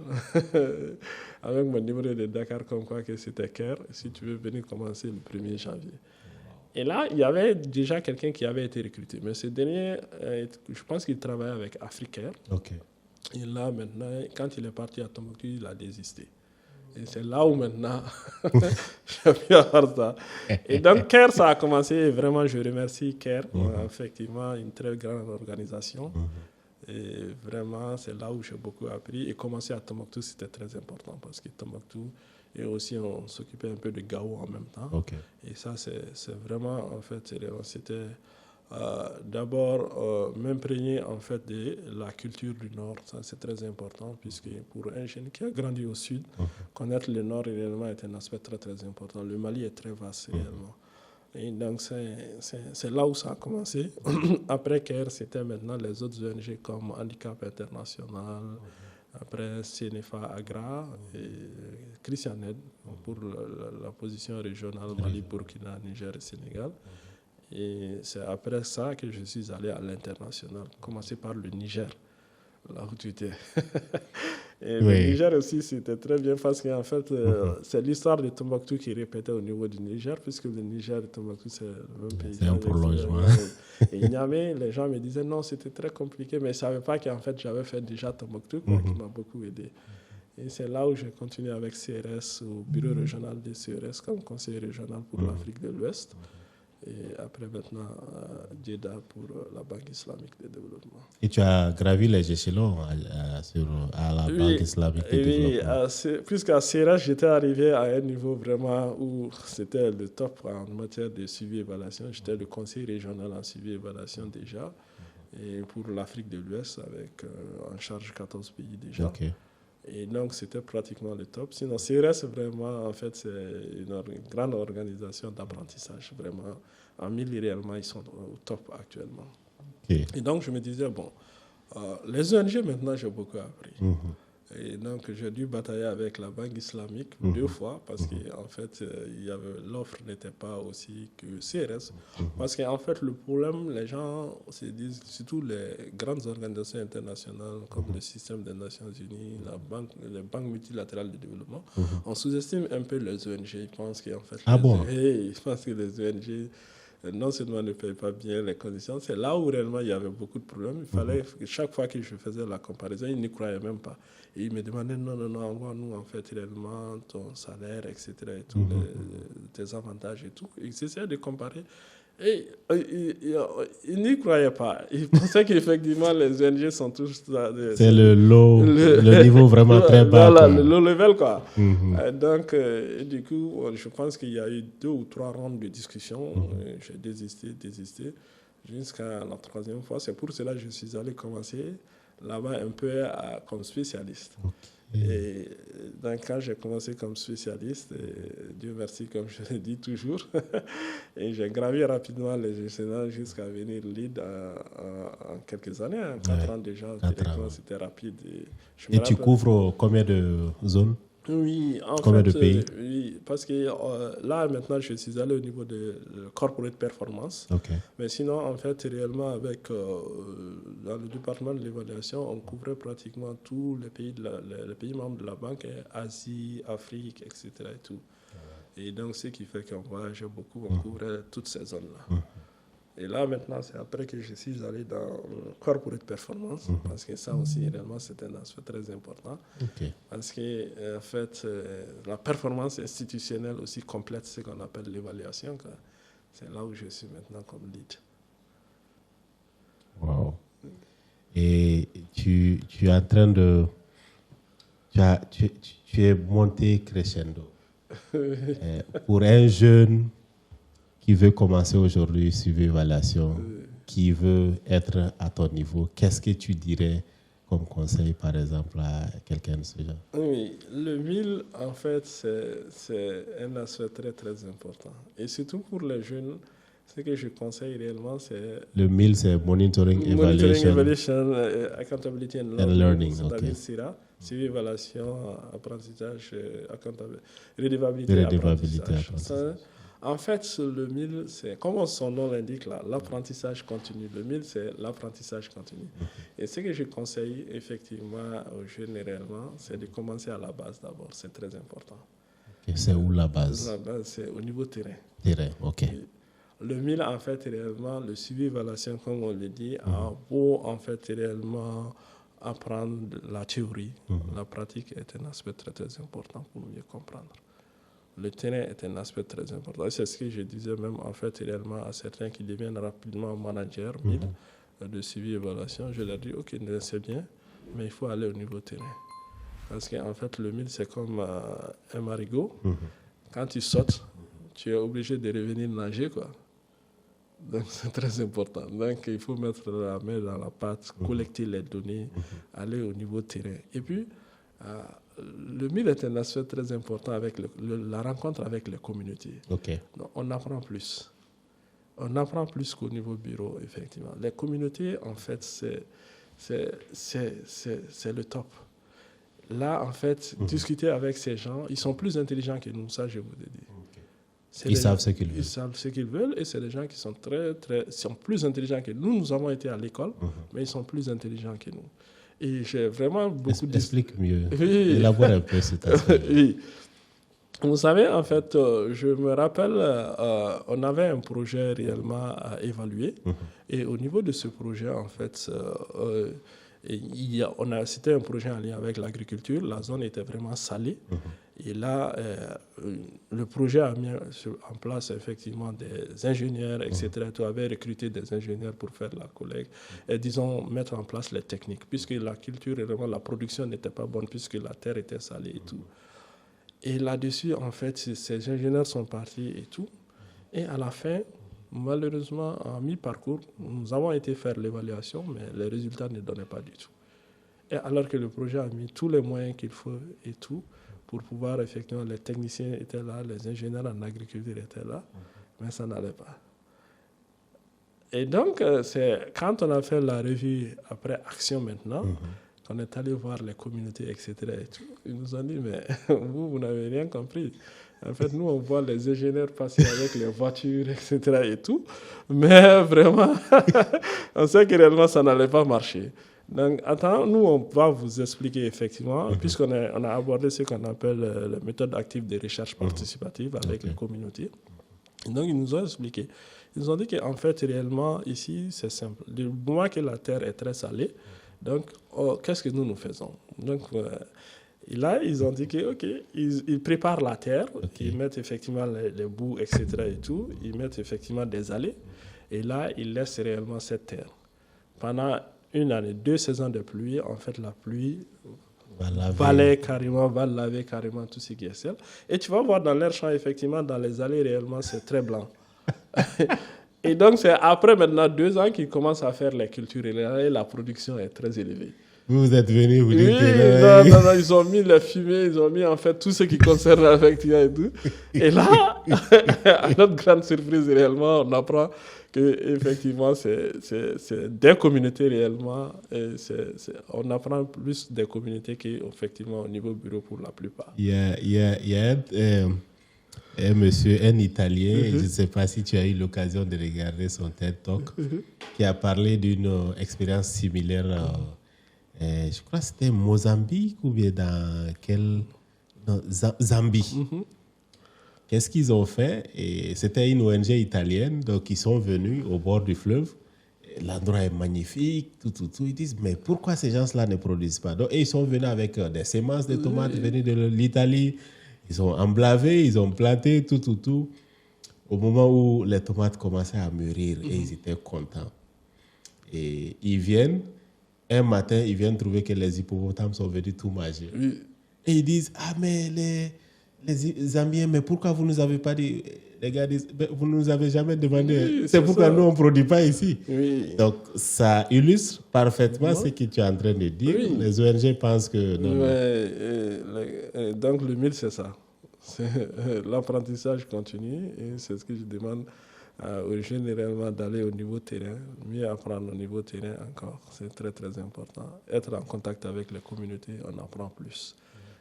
avec mon numéro de Dakar comme quoi que c'était Caire, si tu veux venir commencer le 1er janvier. Et là, il y avait déjà quelqu'un qui avait été recruté. Mais ce dernier, je pense qu'il travaillait avec Africaire. Okay. Et là, maintenant, quand il est parti à Tombouctou, il a désisté. Et c'est là où maintenant, j'ai pu avoir ça. Et donc, CARE, ça a commencé. Et vraiment, je remercie CARE. Effectivement, une très grande organisation. Et vraiment, c'est là où j'ai beaucoup appris. Et commencer à Tombouctou, c'était très important parce que Tombouctou, et aussi on s'occupait un peu de Gao en même temps. Okay. Et ça, c'est vraiment, en fait, c'était d'abord m'imprégner en fait de la culture du Nord. Ça, c'est très important puisque pour un jeune qui a grandi au Sud, connaître le Nord réellement est un aspect très, très important. Le Mali est très vaste réellement. Et donc, c'est là où ça a commencé. Après CARE, c'était maintenant les autres ONG comme Handicap International, après CNFA Agra et Christian Aid pour la position régionale Mali, Burkina, Niger et Sénégal. Et c'est après ça que je suis allé à l'international, commencer par le Niger, là où tu étais. Et le Niger aussi, c'était très bien parce qu'en fait, c'est l'histoire de Tombouctou qui répétait au niveau du Niger, puisque le Niger et Tombouctou, c'est le même pays. C'est un prolongement. Et Niamey, les gens me disaient non, c'était très compliqué, mais ils ne savaient pas qu'en fait, j'avais fait déjà Tombouctou, qui m'a beaucoup aidé. Et c'est là où j'ai continué avec CRS, au bureau régional des CRS, comme conseiller régional pour l'Afrique de l'Ouest. Et après maintenant, Jeddah pour la Banque islamique de développement. Et tu as gravi les échelons à la Banque islamique de développement. Oui, puisqu'à CRS, j'étais arrivé à un niveau vraiment où c'était le top en matière de suivi et évaluation. J'étais le conseiller régional en suivi et évaluation déjà. Et pour l'Afrique de l'Ouest, avec en charge 14 pays déjà. Okay. Et donc, c'était pratiquement le top. Sinon, CRS, vraiment, en fait, c'est une grande organisation d'apprentissage. Vraiment, en Mali, réellement, ils sont au top actuellement. Okay. Et donc, je me disais, bon, les ONG, maintenant, j'ai beaucoup appris. Et donc, j'ai dû batailler avec la Banque islamique 2 fois parce qu'en fait, l'offre n'était pas aussi que CRS. Parce qu'en fait, le problème, les gens se disent, surtout les grandes organisations internationales comme le système des Nations Unies, les banques multilatérales de développement, on sous-estime un peu les ONG. Ils pensent qu'en fait, ils pensent que les ONG non seulement ne payent pas bien les conditions, c'est là où réellement il y avait beaucoup de problèmes. Il fallait, chaque fois que je faisais la comparaison, ils n'y croyaient même pas. Et ils me demandaient, non, envoie-nous en fait réellement ton salaire, etc. et tout, tes avantages et tout. Ils essayaient de comparer. Et ils n'y croyaient pas. Ils pensaient qu'effectivement les ONG sont tous... C'est le niveau vraiment très bas. Voilà, le low level, quoi. Donc, du coup, je pense qu'il y a eu 2 ou 3 rounds de discussion. J'ai désisté, jusqu'à la 3e fois. C'est pour cela que je suis allé commencer là-bas un peu comme spécialiste. Et donc, quand j'ai commencé comme spécialiste, Dieu merci, comme je le dis toujours, et j'ai gravi rapidement les échelons jusqu'à venir lead en quelques années, 4 ans déjà, directement, c'était rapide. Et tu couvres combien de zones? Oui, en combien fait, de pays? Oui, parce que là, maintenant, je suis allé au niveau de corporate performance. Mais sinon, en fait, réellement, avec dans le département de l'évaluation, on couvrait pratiquement tous les pays, les pays membres de la banque, Asie, Afrique, etc. Et tout. Et donc, ce qui fait qu'on voyageait beaucoup, on couvrait toutes ces zones-là. Et là, maintenant, c'est après que je suis allé dans corporate performance, parce que ça aussi, réellement, c'est un aspect très important. Parce que, en fait, la performance institutionnelle aussi complète ce qu'on appelle l'évaluation. C'est là où je suis maintenant comme lead. Wow. Et tu es en train de... Tu es monté crescendo. Pour un jeune qui veut commencer aujourd'hui suivre l'évaluation, qui veut être à ton niveau, qu'est-ce que tu dirais comme conseil, par exemple, à quelqu'un de ce genre? Oui, le 1000, en fait, c'est un aspect très, très important. Et surtout pour les jeunes, ce que je conseille réellement, c'est... Le 1000, c'est Monitoring, Evaluation, Accountability and Learning. C'est-à-dire SIRA, suivi, évaluation, apprentissage, redevabilité, apprentissage. En fait, le MIL, c'est comme son nom l'indique là, l'apprentissage continu. Le MIL, c'est l'apprentissage continu. Et ce que je conseille effectivement aux jeunes réellement, c'est de commencer à la base d'abord. C'est très important. Et c'est où la base? La base, c'est au niveau terrain. Terrain, ok. Et le MIL, en fait, réellement, le suivi-évaluation, comme on le dit, a beau, en fait, réellement apprendre la théorie. La pratique est un aspect très, très important pour mieux comprendre. Le terrain est un aspect très important. C'est ce que je disais même, en fait, réellement, à certains qui deviennent rapidement managers, MIL, de suivi-évaluation. Je leur dis, OK, c'est bien, mais il faut aller au niveau terrain. Parce qu'en fait, le MIL, c'est comme un marigot. Quand tu sautes, tu es obligé de revenir nager, quoi. Donc, c'est très important. Donc, il faut mettre la main dans la pâte, collecter les données, aller au niveau terrain. Et puis, le MIL est un aspect très important avec la rencontre avec les communautés. Ok. Donc, on apprend plus. On apprend plus qu'au niveau bureau, effectivement. Les communautés, en fait, c'est le top. Là, en fait, discuter avec ces gens, ils sont plus intelligents que nous, ça, je vous le dis. Ils savent ce qu'ils veulent. Ils savent ce qu'ils veulent et c'est des gens qui sont sont plus intelligents que nous. Nous avons été à l'école, mais ils sont plus intelligents que nous. Et j'ai vraiment beaucoup de... Explique mieux. Oui. Élabore un peu cet aspect. Oui. Vous savez, en fait, je me rappelle, on avait un projet réellement à évaluer. Et au niveau de ce projet, en fait, c'était un projet en lien avec l'agriculture. La zone était vraiment salée. Et là, le projet a mis en place effectivement des ingénieurs, etc. Tu avais recruté des ingénieurs pour faire la collecte et, disons, mettre en place les techniques, puisque la culture et vraiment la production n'était pas bonne, puisque la terre était salée et tout. Et là-dessus, en fait, ces ingénieurs sont partis et tout. Et à la fin, malheureusement, en mi-parcours, nous avons été faire l'évaluation, mais les résultats ne donnaient pas du tout. Et alors que le projet a mis tous les moyens qu'il faut et tout, pour pouvoir, effectivement, les techniciens étaient là, les ingénieurs en agriculture étaient là, mais ça n'allait pas. Et donc, c'est quand on a fait la revue après Action maintenant, qu'on est allé voir les communautés, etc. Et tout, ils nous ont dit, mais vous n'avez rien compris. En fait, nous, on voit les ingénieurs passer avec les voitures, etc. et tout, mais vraiment, on sait que réellement, ça n'allait pas marcher. Donc, nous, on va vous expliquer effectivement, puisqu'on a abordé ce qu'on appelle la méthode active de recherche participative avec les communautés. Et donc, ils nous ont expliqué. Ils nous ont dit qu'en fait, réellement, ici, c'est simple. Du moment que la terre est très salée, donc, qu'est-ce que nous faisons? Donc, et là, ils ont dit que, OK, ils préparent la terre, ils mettent effectivement les bouts, etc. et tout, ils mettent effectivement des allées, et là, ils laissent réellement cette terre. Pendant une année, 2 saisons de pluie, en fait, la pluie va laver carrément tout ce qui est sel. Et tu vas voir dans leur champ, effectivement, dans les allées, réellement, c'est très blanc. Et donc, c'est après maintenant 2 ans qu'ils commencent à faire les cultures et la production est très élevée. Vous êtes venus, vous dites non, ils ont mis les fumées, ils ont mis en fait tout ce qui concerne effectivement et tout. Et là, à notre grande surprise, réellement, on apprend qu'effectivement, c'est des communautés réellement. Et on apprend plus des communautés qu'effectivement au niveau bureau pour la plupart. Il y a un monsieur, un Italien, je ne sais pas si tu as eu l'occasion de regarder son TED Talk, qui a parlé d'une expérience similaire. Je crois que c'était Mozambique ou bien Zambie. Qu'est-ce qu'ils ont fait? Et c'était une ONG italienne, donc ils sont venus au bord du fleuve. L'endroit est magnifique, tout. Ils disent, mais pourquoi ces gens-là ne produisent pas? Donc, et ils sont venus avec des semences de tomates venues de l'Italie. Ils ont emblavé, ils ont planté, tout. Au moment où les tomates commençaient à mûrir, et ils étaient contents. Et ils viennent, un matin, ils viennent trouver que les hippopotames sont venus tout manger. Et ils disent, mais les Zambiens, mais pourquoi vous ne nous avez pas dit? Les gars disent, vous ne nous avez jamais demandé. C'est pourquoi nous, on ne produit pas ici. Donc, ça illustre parfaitement ce que tu es en train de dire. Les ONG pensent que... Donc, le MIL, c'est ça. L'apprentissage continue et c'est ce que je demande aux jeunes réellement d'aller au niveau terrain, mieux apprendre au niveau terrain encore. C'est très, très important. Être en contact avec les communautés, on apprend plus.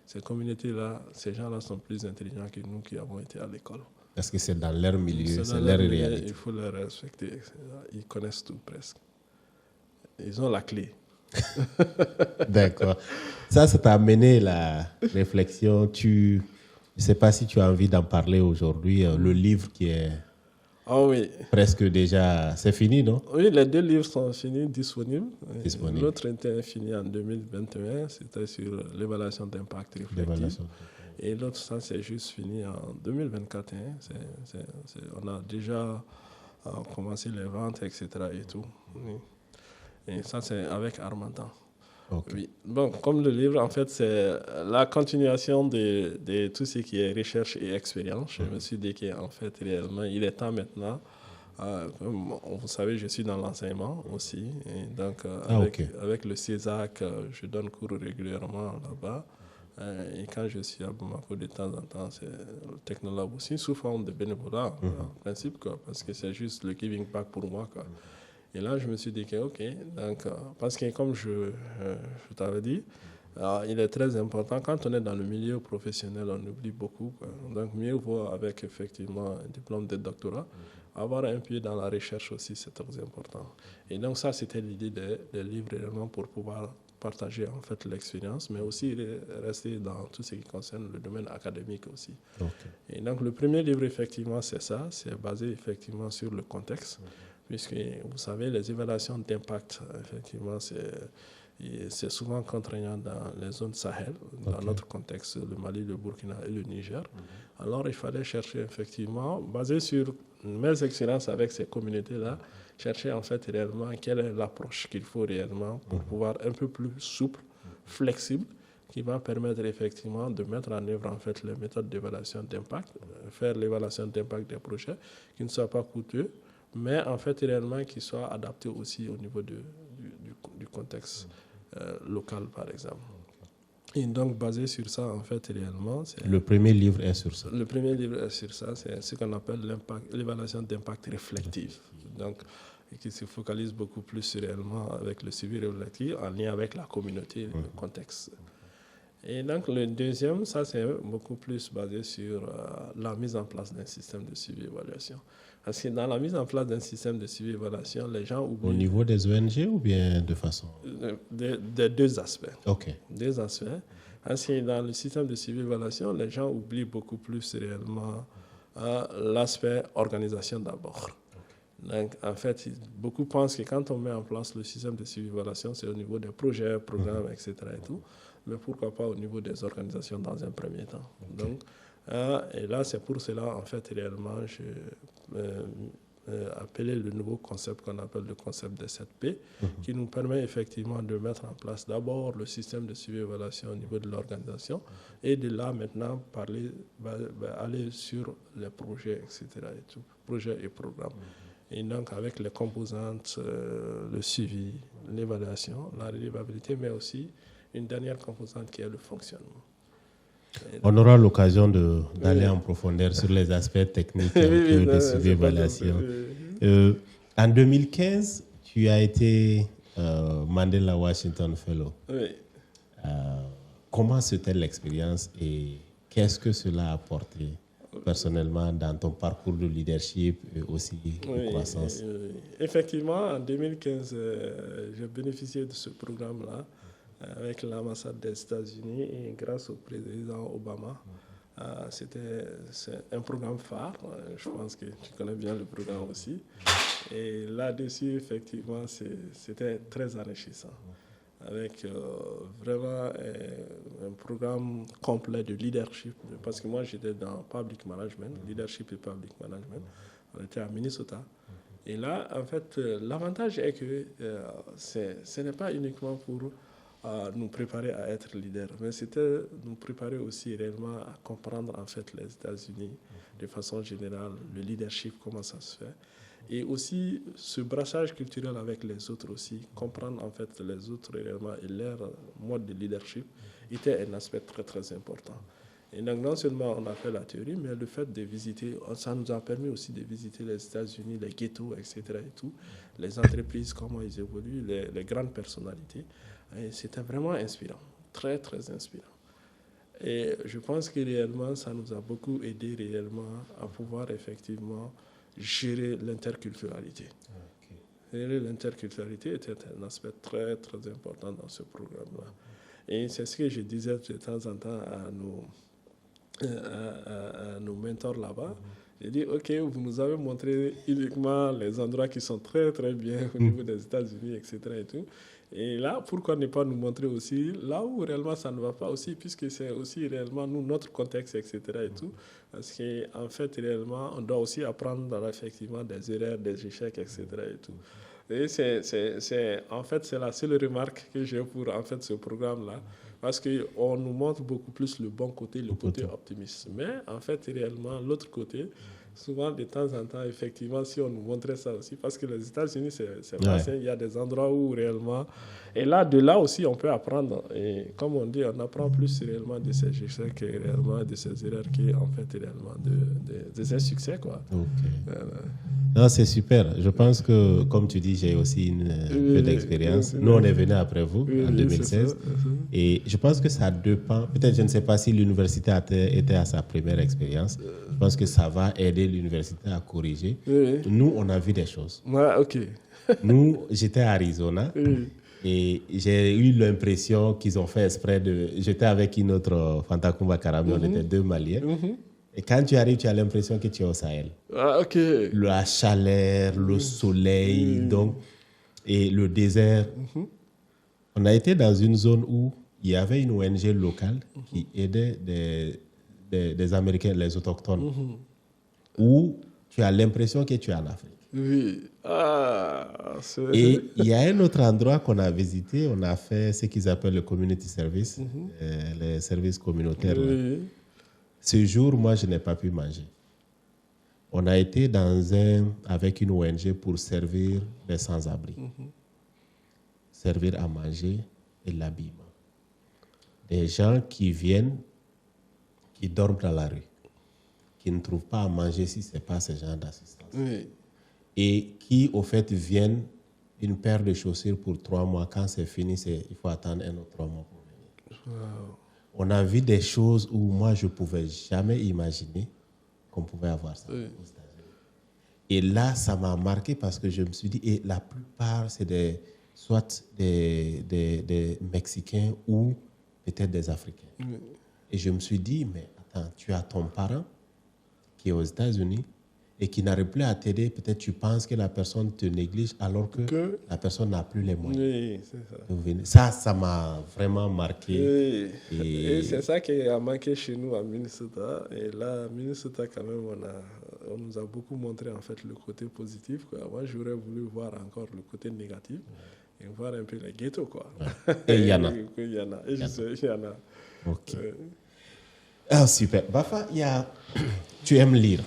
Ces communautés-là, ces gens-là sont plus intelligents que nous qui avons été à l'école. Parce que c'est dans leur milieu, C'est c'est dans leur leur milieu, réalité. il faut les respecter. Ils connaissent tout presque. Ils ont la clé. D'accord. Ça t'a amené la réflexion. Je ne sais pas si tu as envie d'en parler aujourd'hui. Le livre qui est Ah oui. presque déjà... C'est fini, non? Oui, les 2 livres sont finis, disponibles. Disponible. L'autre était fini en 2021, c'était sur l'évaluation d'impact réflectif. L'évaluation. Et l'autre, ça, c'est juste fini en 2024. On a déjà commencé les ventes, etc. et tout. Oui. Et ça, c'est avec Armatan. Okay. Oui. Bon, comme le livre, en fait, c'est la continuation de tout ce qui est recherche et expérience. Je me suis dit qu'en fait, réellement, il est temps maintenant. Comme vous savez, je suis dans l'enseignement aussi. Et donc, avec le CESAC, je donne cours régulièrement là-bas. Et quand je suis à Bamako, de temps en temps, c'est le technologue aussi, sous forme de bénévolat, en principe, quoi, parce que c'est juste le giving back pour moi, quoi. Et là, je me suis dit que, OK, donc, parce que comme je t'avais dit, il est très important, quand on est dans le milieu professionnel, on oublie beaucoup, quoi. Donc, mieux vaut avec effectivement un diplôme de doctorat, avoir un pied dans la recherche aussi, c'est très important. Et donc, ça, c'était l'idée des livres réellement pour pouvoir partager en fait l'expérience, mais aussi rester dans tout ce qui concerne le domaine académique aussi. Okay. Et donc, le premier livre, effectivement, c'est ça, c'est basé effectivement sur le contexte. Puisque, vous savez, les évaluations d'impact, effectivement, c'est souvent contraignant dans les zones Sahel, dans notre contexte, le Mali, le Burkina et le Niger. Alors, il fallait chercher, effectivement, basé sur mes expériences avec ces communautés-là, chercher en fait réellement quelle est l'approche qu'il faut réellement pour pouvoir un peu plus souple, flexible, qui va permettre effectivement de mettre en œuvre en fait les méthodes d'évaluation d'impact, faire l'évaluation d'impact des projets qui ne soient pas coûteux, mais en fait réellement qui soit adapté aussi au niveau du contexte local, par exemple. Et donc, basé sur ça, en fait, réellement... Le premier livre est sur ça. Le premier livre est sur ça, c'est ce qu'on appelle l'évaluation d'impact réflective. Donc, qui se focalise beaucoup plus réellement avec le suivi réflectif en lien avec la communauté, le contexte. Et donc, le deuxième, ça, c'est beaucoup plus basé sur la mise en place d'un système de suivi-évaluation. Parce que dans la mise en place d'un système de suivi-évaluation, les gens oublient... Au niveau des ONG ou bien de façon... Des 2 aspects. OK. 2 aspects. Parce que dans le système de suivi-évaluation, les gens oublient beaucoup plus réellement l'aspect organisation d'abord. Donc, en fait, beaucoup pensent que quand on met en place le système de suivi-évaluation, c'est au niveau des projets, programmes, etc. et tout. Mais pourquoi pas au niveau des organisations dans un premier temps. Donc, et là, c'est pour cela, en fait, réellement, j'ai appelé le nouveau concept qu'on appelle le concept des 7P, qui nous permet effectivement de mettre en place d'abord le système de suivi-évaluation au niveau de l'organisation, et de là, maintenant, aller sur les projets, etc. et tout, projets et programmes. Et donc, avec les composantes, le suivi, l'évaluation, la reliabilité, mais aussi une dernière composante qui est le fonctionnement. On aura l'occasion d'aller en profondeur sur les aspects techniques de suivi-évaluation. En 2015, tu as été Mandela Washington Fellow. Oui. Comment c'était l'expérience et qu'est-ce que cela a apporté personnellement dans ton parcours de leadership et aussi de croissance? Effectivement, en 2015, j'ai bénéficié de ce programme-là avec l'ambassade des États-Unis et grâce au président Obama. C'est un programme phare. Je pense que tu connais bien le programme aussi. Et là-dessus, effectivement, c'était très enrichissant. Avec vraiment un programme complet de leadership. Parce que moi, j'étais dans public management, leadership et public management. On était à Minnesota. Et là, en fait, l'avantage est que ce n'est pas uniquement pour nous préparer à être leader, mais c'était nous préparer aussi réellement à comprendre en fait les États-Unis de façon générale, le leadership, comment ça se fait. Et aussi ce brassage culturel avec les autres aussi, comprendre en fait les autres réellement et leur mode de leadership était un aspect très très important. Et donc non seulement on a fait la théorie, mais le fait de visiter, ça nous a permis aussi de visiter les États-Unis, les ghettos, etc. et tout, les entreprises, comment ils évoluent, les grandes personnalités. Et c'était vraiment inspirant, très très inspirant. Et je pense que réellement, ça nous a beaucoup aidé réellement à pouvoir effectivement gérer l'interculturalité. Gérer l'interculturalité était un aspect très, très important dans ce programme-là. Et c'est ce que je disais de temps en temps à nos mentors là-bas. J'ai dit, OK, vous nous avez montré uniquement les endroits qui sont très, très bien au niveau des États-Unis, etc. Et tout. Et là, pourquoi ne pas nous montrer aussi là où réellement ça ne va pas aussi, puisque c'est aussi réellement nous, notre contexte, etc. Et tout. Parce qu'en fait, réellement, on doit aussi apprendre effectivement des erreurs, des échecs, etc. Et tout. Et en fait, c'est la seule remarque que j'ai pour en fait, ce programme-là. Parce qu'on nous montre beaucoup plus le bon côté, le côté optimiste. Mais en fait, réellement, l'autre côté, souvent, de temps en temps, effectivement, si on nous montrait ça aussi, parce que les États-Unis, c'est passé, il y a des endroits où réellement... Et là, de là aussi, on peut apprendre. Et comme on dit, on apprend plus réellement de ces échecs que réellement de ces erreurs qui, en fait, réellement de ces succès, quoi. Non, c'est super. Je pense que, comme tu dis, j'ai aussi une peu d'expérience. Nous, on est venu après vous, en 2016. Et je pense que ça dépend. Peut-être, je ne sais pas si l'université était à sa première expérience. Je pense que ça va aider l'université à corriger. Nous, on a vu des choses. Ouais, OK. Nous, j'étais à Arizona. Et j'ai eu l'impression qu'ils ont fait exprès de... J'étais avec une autre Fanta Kumba Karami, on était 2 Maliens. Et quand tu arrives, tu as l'impression que tu es au Sahel. Ah, OK. La chaleur, le soleil, donc, et le désert. On a été dans une zone où il y avait une ONG locale qui aidait des Américains, les autochtones, où tu as l'impression que tu es en Afrique. Oui. Et il y a un autre endroit qu'on a visité, on a fait ce qu'ils appellent le community service, les services communautaires. Ce jour, moi, je n'ai pas pu manger. On a été avec une ONG pour servir les sans-abri. Servir à manger et l'habillement. Des gens qui viennent, qui dorment dans la rue, qui ne trouvent pas à manger si ce n'est pas ce genre d'assistance. Et qui, au fait, viennent une paire de chaussures pour 3 mois. Quand c'est fini, il faut attendre 1 ou 3 mois pour venir. On a vu des choses où moi, je ne pouvais jamais imaginer qu'on pouvait avoir ça aux États-Unis. Et là, ça m'a marqué parce que je me suis dit, et la plupart, c'est soit des Mexicains ou peut-être des Africains. Et je me suis dit, mais attends, tu as ton parent qui est aux États-Unis et qui n'arrive plus à t'aider, peut-être tu penses que la personne te néglige alors que la personne n'a plus les moyens. Oui, c'est ça. Ça m'a vraiment marqué. Et c'est ça qui a manqué chez nous à Minnesota. Et là, à Minnesota, quand même, on nous a beaucoup montré en fait le côté positif, quoi. Moi, j'aurais voulu voir encore le côté négatif et voir un peu les ghettos, quoi. Et il y en a. Il y en a. Et je sais, il y en a. Ok. Ah, super. Bafa, tu aimes lire.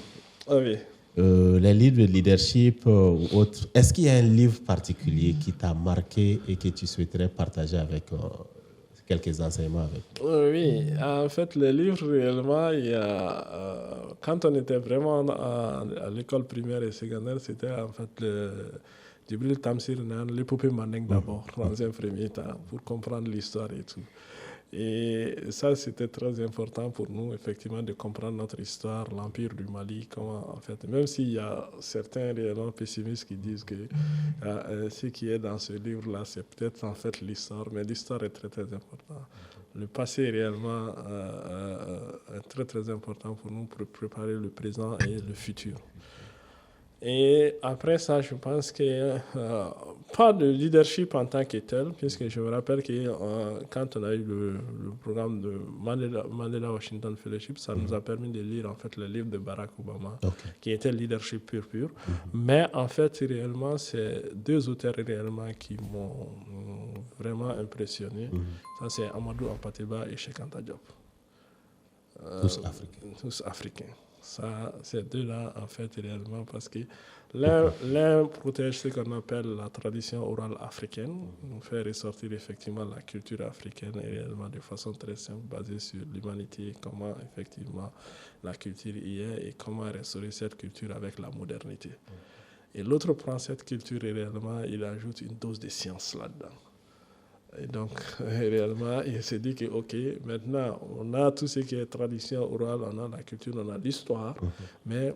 Ah oui. Les livres de leadership ou autres, est-ce qu'il y a un livre particulier qui t'a marqué et que tu souhaiterais partager avec quelques enseignements avec nous? Oui, en fait, les livres, réellement, quand on était vraiment à l'école primaire et secondaire, c'était en fait Djibril Tamsir Nan, l'épopée Mandeng d'abord, dans un premier temps, pour comprendre l'histoire et tout. Et ça, c'était très important pour nous, effectivement, de comprendre notre histoire, l'Empire du Mali, comment, en fait, même s'il y a certains réellement pessimistes qui disent que ce qui est dans ce livre-là, c'est peut-être en fait l'histoire, mais l'histoire est très, très importante. Le passé est réellement très, très important pour nous pour préparer le présent et le futur. Et après ça, je pense que pas de leadership en tant que tel, puisque je me rappelle que quand on a eu le programme de Mandela Washington Fellowship, ça nous a permis de lire en fait le livre de Barack Obama, qui était leadership pur. Mais en fait, réellement, c'est 2 auteurs réellement qui m'ont vraiment impressionné. Ça, c'est Amadou Hampâté-Bâ et Cheikh Anta Diop. Tous africains. Ça, ces 2-là, en fait, réellement, parce que l'un protège ce qu'on appelle la tradition orale africaine, nous fait ressortir effectivement la culture africaine et réellement de façon très simple, basée sur l'humanité, comment effectivement la culture y est et comment restaurer cette culture avec la modernité. Et l'autre prend cette culture et réellement, il ajoute une dose de science là-dedans. Et donc, réellement, il s'est dit que, OK, maintenant, on a tout ce qui est tradition orale, on a la culture, on a l'histoire, mais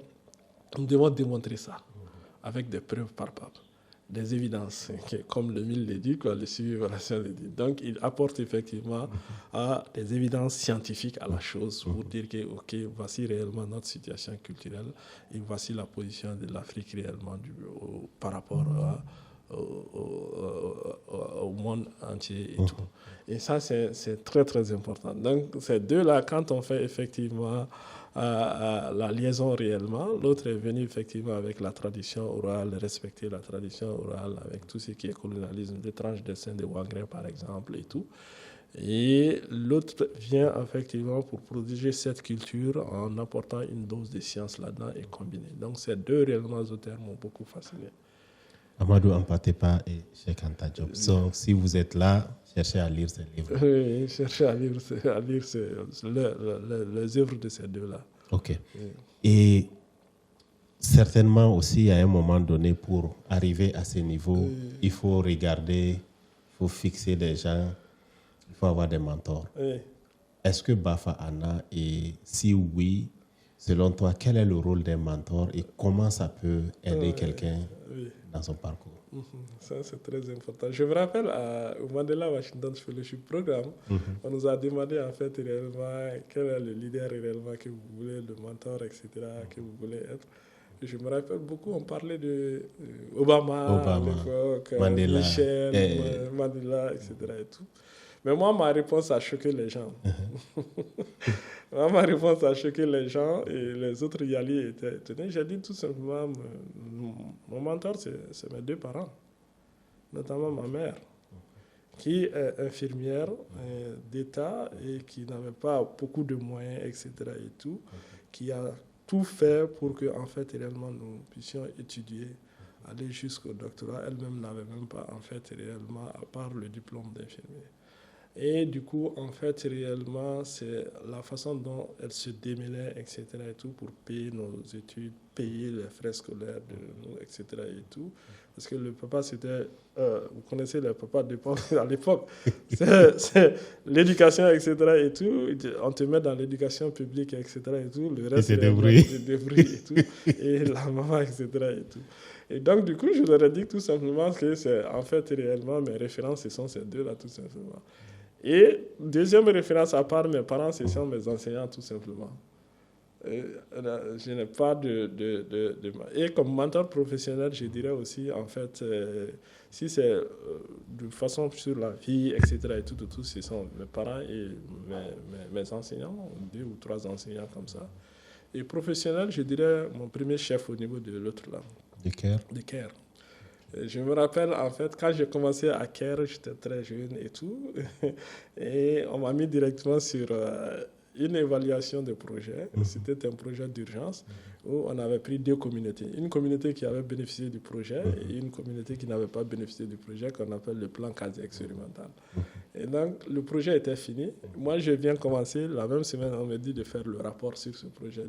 nous devons démontrer ça avec des preuves palpables, des évidences, comme le MIL le dit, le suivi évaluation le dit. Donc, il apporte effectivement des évidences scientifiques à la chose pour dire que, OK, voici réellement notre situation culturelle et voici la position de l'Afrique réellement par rapport au monde entier et tout. Et ça, c'est très, très important. Donc, ces deux-là, quand on fait effectivement la liaison réellement, l'autre est venu effectivement avec la tradition orale, respecter la tradition orale avec tout ce qui est colonialisme, des tranches de sein de Wangre par exemple et tout. Et l'autre vient effectivement pour protéger cette culture en apportant une dose de science là-dedans et combiner. Donc, ces deux réellement auteurs m'ont beaucoup fasciné. Amadou Hampâté-Bâ et Cheikh Anta Diop. Donc, si vous êtes là, cherchez à lire ces livres. Oui, cherchez à lire les œuvres de ces deux-là. OK. Oui. Et certainement aussi, à un moment donné, pour arriver à ce niveau, il faut regarder, il faut fixer des gens, il faut avoir des mentors. Oui. Est-ce que Bafa en a, et si oui, selon toi, quel est le rôle d'un mentor et comment ça peut aider quelqu'un dans son parcours? Ça, c'est très important. Je me rappelle au Mandela Washington Fellowship Programme, on nous a demandé en fait réellement quel est le leader réellement que vous voulez, le mentor, etc., que vous voulez être. Et je me rappelle beaucoup, on parlait de Obama. À l'époque, Mandela, Michel, Mandela, etc. Et tout. Mais moi, ma réponse a choqué les gens. Ma réponse a choqué les gens et les autres y allaient étaient étonnés. J'ai dit tout simplement, mon mentor, c'est mes deux parents, notamment ma mère, qui est infirmière d'État et qui n'avait pas beaucoup de moyens, etc. et tout, qui a tout fait pour que, en fait, réellement, nous puissions étudier, aller jusqu'au doctorat. Elle-même n'avait même pas, en fait, réellement, à part le diplôme d'infirmier. Et du coup, en fait, réellement, c'est la façon dont elle se démêlait, etc. et tout, pour payer nos études, payer les frais scolaires de nous, etc. et tout. Parce que le papa, c'était... vous connaissez le papa à l'époque. C'est l'éducation, etc. et tout. On te met dans l'éducation publique, etc. et tout. Le reste, c'est des bruits et tout. Et la maman, etc. et tout. Et donc, du coup, je leur ai dit tout simplement que c'est, en fait, réellement, mes références, ce sont ces deux-là, tout simplement. Et deuxième référence, à part mes parents, ce sont mes enseignants, tout simplement. Je n'ai pas Et comme mentor professionnel, je dirais aussi, en fait, si c'est de façon sur la vie, etc., et tout, ce sont mes parents et mes enseignants, 2 ou 3 enseignants comme ça. Et professionnel, je dirais mon premier chef au niveau de l'autre là. De Caire. Je me rappelle, en fait, quand j'ai commencé à Caire, j'étais très jeune et tout. Et on m'a mis directement sur une évaluation de projet. C'était un projet d'urgence où on avait pris 2 communautés. Une communauté qui avait bénéficié du projet et une communauté qui n'avait pas bénéficié du projet, qu'on appelle le plan quasi expérimental. Et donc, le projet était fini. Moi, je viens commencer. La même semaine, on me dit de faire le rapport sur ce projet,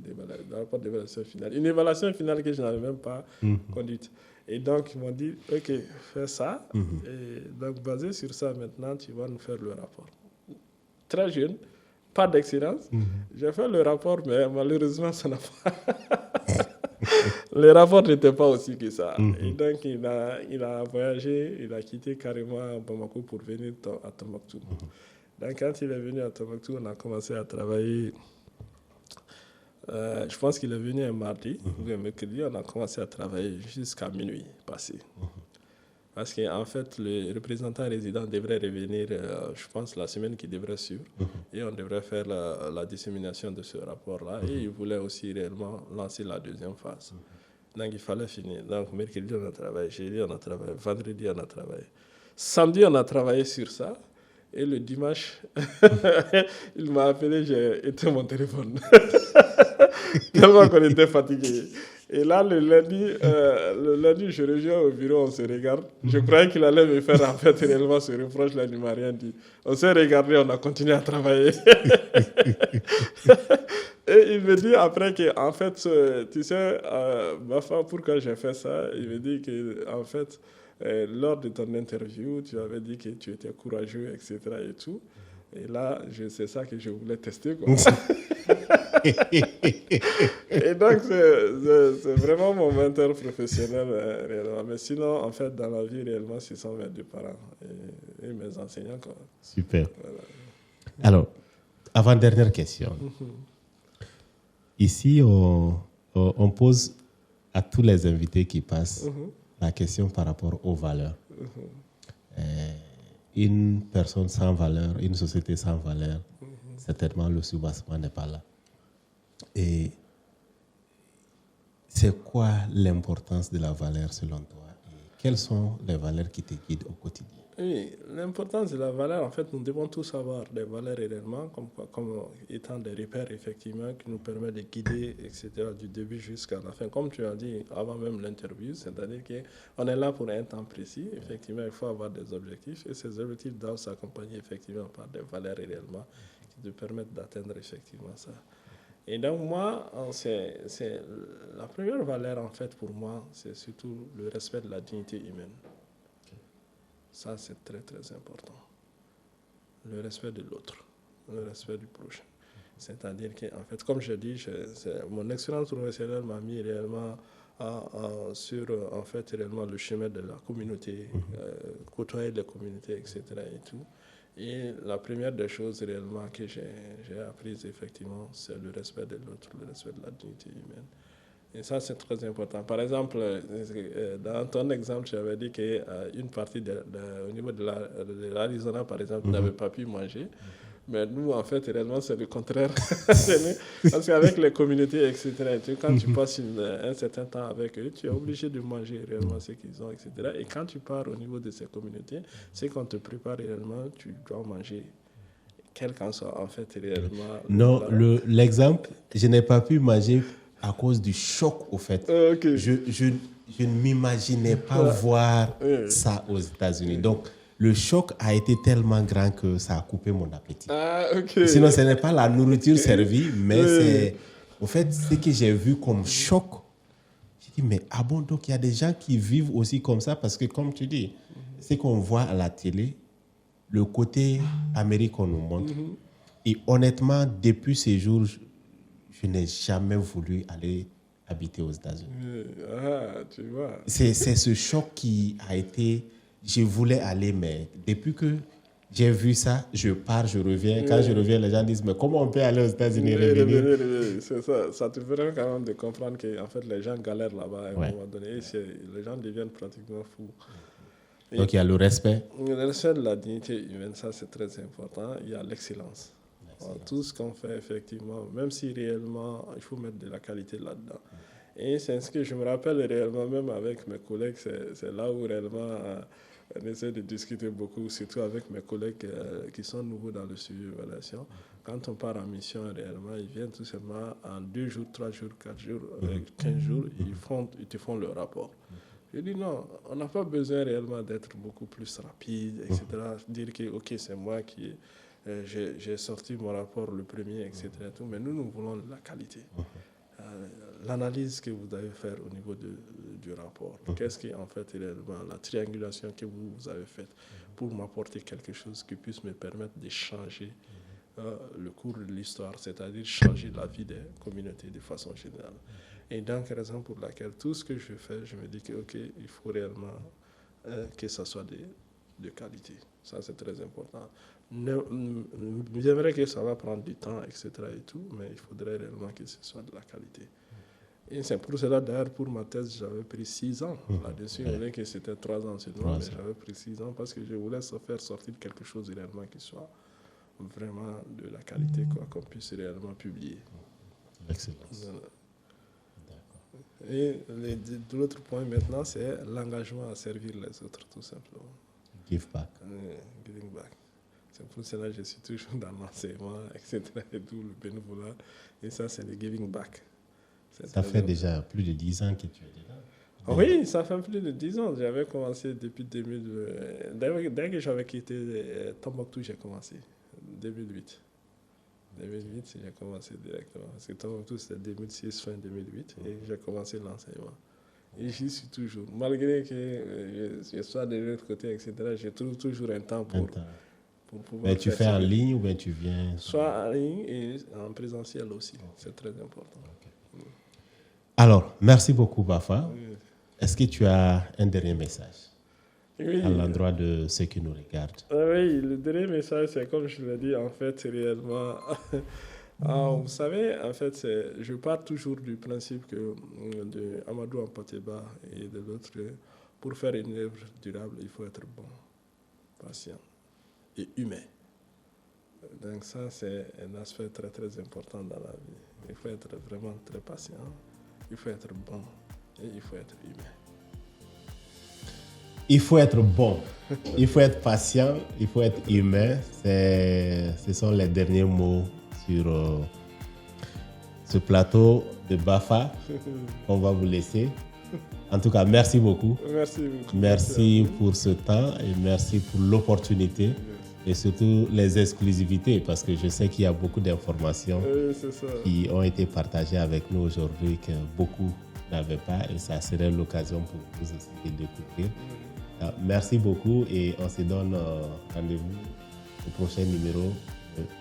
le rapport d'évaluation finale. Une évaluation finale que je n'avais même pas conduite. Et donc, ils m'ont dit, OK, fais ça. Et donc, basé sur ça, maintenant, tu vas nous faire le rapport. Très jeune, pas d'excellence. J'ai fait le rapport, mais malheureusement, ça n'a pas... Le rapport n'était pas aussi que ça. Et donc, il a voyagé, il a quitté carrément Bamako pour venir à Tombouctou. Donc, quand il est venu à Tombouctou, on a commencé à travailler... je pense qu'il est venu un mardi ou un mercredi, on a commencé à travailler jusqu'à minuit passé. Parce qu'en fait, le représentant résident devrait revenir, je pense, la semaine qui devrait suivre. Et on devrait faire la dissémination de ce rapport-là. Et il voulait aussi réellement lancer la deuxième phase. Donc, il fallait finir. Donc, mercredi, on a travaillé. Jeudi, on a travaillé. Vendredi, on a travaillé. Samedi, on a travaillé sur ça. Et le dimanche, il m'a appelé, j'ai éteint mon téléphone. Tellement qu'on était fatigué. Et là, le lundi, je reviens au bureau, on se regarde. Je croyais qu'il allait me faire en fait réellement ce reproche-là, il ne m'a rien dit. On s'est regardé, on a continué à travailler. Et il me dit après que, en fait, tu sais, Bafa, pourquoi j'ai fait ça? Il me dit que, en fait, lors de ton interview, tu avais dit que tu étais courageux, etc. et tout. Et là, c'est ça que je voulais tester, quoi. Et donc, c'est vraiment mon mentor professionnel, réellement. Mais sinon, en fait, dans la vie, réellement, ce sont mes deux parents et mes enseignants, quoi. Super. Voilà. Alors, avant-dernière question. Ici, on pose à tous les invités qui passent la question par rapport aux valeurs. Une personne sans valeur, une société sans valeur, certainement le soubassement n'est pas là. Et c'est quoi l'importance de la valeur selon toi? Et quelles sont les valeurs qui te guident au quotidien? Oui, l'importance de la valeur, en fait, nous devons tous avoir des valeurs réellement, comme étant des repères, effectivement, qui nous permettent de guider, etc., du début jusqu'à la fin. Comme tu as dit avant même l'interview, c'est-à-dire qu'on est là pour un temps précis. Effectivement, il faut avoir des objectifs, et ces objectifs doivent s'accompagner, effectivement, par des valeurs réellement qui nous permettent d'atteindre, effectivement, ça. Et donc, moi, c'est la première valeur, en fait, pour moi, c'est surtout le respect de la dignité humaine. Ça, c'est très, très important. Le respect de l'autre, le respect du prochain. C'est-à-dire qu'en fait, comme je dis, mon expérience professionnelle m'a mis réellement sur en fait, réellement le chemin de la communauté, côtoyer les communautés, etc. Et tout. Et la première des choses réellement que j'ai apprises, effectivement, c'est le respect de l'autre, le respect de la dignité humaine. Et ça, c'est très important. Par exemple, dans ton exemple, tu avais dit qu'une partie au niveau de l'Arizona, par exemple, n'avait pas pu manger. Mais nous, en fait, réellement, c'est le contraire. Parce qu'avec les communautés, etc., quand tu passes un certain temps avec eux, tu es obligé de manger réellement ce qu'ils ont, etc. Et quand tu pars au niveau de ces communautés, c'est qu'on te prépare réellement, tu dois manger. Quel qu'en soit, en fait, réellement. Non, l'exemple, je n'ai pas pu manger à cause du choc, au fait. Okay. Je ne m'imaginais pas voir ça aux États-Unis. Donc, le choc a été tellement grand que ça a coupé mon appétit. Ah, ok. Sinon, ce n'est pas la nourriture servie, mais c'est, au fait, ce que j'ai vu comme choc. J'ai dit, mais ah bon, donc il y a des gens qui vivent aussi comme ça, parce que comme tu dis, ce qu'on voit à la télé, le côté Amérique qu'on nous montre, et honnêtement, depuis ces jours, je n'ai jamais voulu aller habiter aux États-Unis. Ah, tu vois. C'est ce choc qui a été... Je voulais aller, mais depuis que j'ai vu ça, je pars, je reviens. Quand je reviens, les gens disent, mais comment on peut aller aux États-Unis revenir? C'est ça. Ça te permet quand même de comprendre que en fait, les gens galèrent là-bas à un moment donné. Et les gens deviennent pratiquement fous. Donc, il y a le respect. Le respect de la dignité humaine, ça, c'est très important. Il y a l'excellence. Tout ce qu'on fait, effectivement, même si réellement, il faut mettre de la qualité là-dedans. Et c'est ce que je me rappelle réellement, même avec mes collègues, c'est là où réellement on essaie de discuter beaucoup, surtout avec mes collègues qui sont nouveaux dans le suivi de évaluation. Quand on part en mission, réellement, ils viennent tout simplement en 2 jours, 3 jours, 4 jours, 15 jours, ils te font le rapport. Je dis non, on n'a pas besoin réellement d'être beaucoup plus rapide, etc. Dire que, ok, c'est moi qui... j'ai sorti mon rapport le premier, etc. Mais nous voulons la qualité. L'analyse que vous devez faire au niveau du rapport. Qu'est-ce qui, en fait, réellement, la triangulation que vous avez faite pour m'apporter quelque chose qui puisse me permettre de changer le cours de l'histoire, c'est-à-dire changer la vie des communautés de façon générale. Et donc, raison pour laquelle tout ce que je fais, je me dis que, ok, il faut réellement que ça soit de qualité. Ça, c'est très important. J'aimerais que ça va prendre du temps, etc. et tout, mais il faudrait réellement que ce soit de la qualité. Et c'est pour cela, d'ailleurs, pour ma thèse, j'avais pris 6 ans là-dessus. On voulait que c'était 3 ans seulement, mais j'avais pris 6 ans parce que je voulais faire sortir quelque chose réellement qui soit vraiment de la qualité, quoi, qu'on puisse réellement publier. Excellence. Et l'autre point maintenant, c'est l'engagement à servir les autres, tout simplement. Give back. Giving back. C'est pour cela que je suis toujours dans l'enseignement, etc. et tout, le bénévolat. Et ça, c'est le giving back. Ça fait déjà plus de 10 ans que tu es dedans. Oui, ça fait plus de 10 ans. J'avais commencé depuis 2000. Dès que j'avais quitté Tombouctou, j'ai commencé. 2008. 2008, j'ai commencé directement. Parce que Tombouctou, c'était 2006, fin 2008. Et j'ai commencé l'enseignement. Et j'y suis toujours. Malgré que je sois de l'autre côté, etc., je trouve toujours un temps pour pouvoir Mais tu fais en ligne ou bien tu viens? Soit en ligne et en présentiel aussi. C'est très important. Alors, merci beaucoup, Bafa. Oui. Est-ce que tu as un dernier message Oui. à l'endroit de ceux qui nous regardent? Oui, le dernier message, c'est comme je l'ai dit, en fait, c'est réellement... vous savez, en fait, je pars toujours du principe que de Amadou Ampateba et de l'autre, pour faire une œuvre durable, il faut être bon, patient et humain. Donc ça, c'est un aspect très, très important dans la vie. Il faut être vraiment très patient, il faut être bon et il faut être humain. Il faut être bon, il faut être patient, il faut être humain. Ce sont les derniers mots sur ce plateau de Bafa. On va vous laisser. En tout cas, merci beaucoup. Merci beaucoup. Merci pour ce temps et merci pour l'opportunité et surtout les exclusivités parce que je sais qu'il y a beaucoup d'informations qui ont été partagées avec nous aujourd'hui que beaucoup n'avaient pas et ça serait l'occasion pour vous aussi de découvrir. Merci beaucoup et on se donne rendez-vous au prochain numéro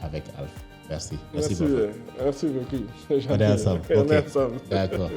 avec Alpha. Merci. Merci beaucoup. On est ensemble. On est Okay. ensemble. D'accord.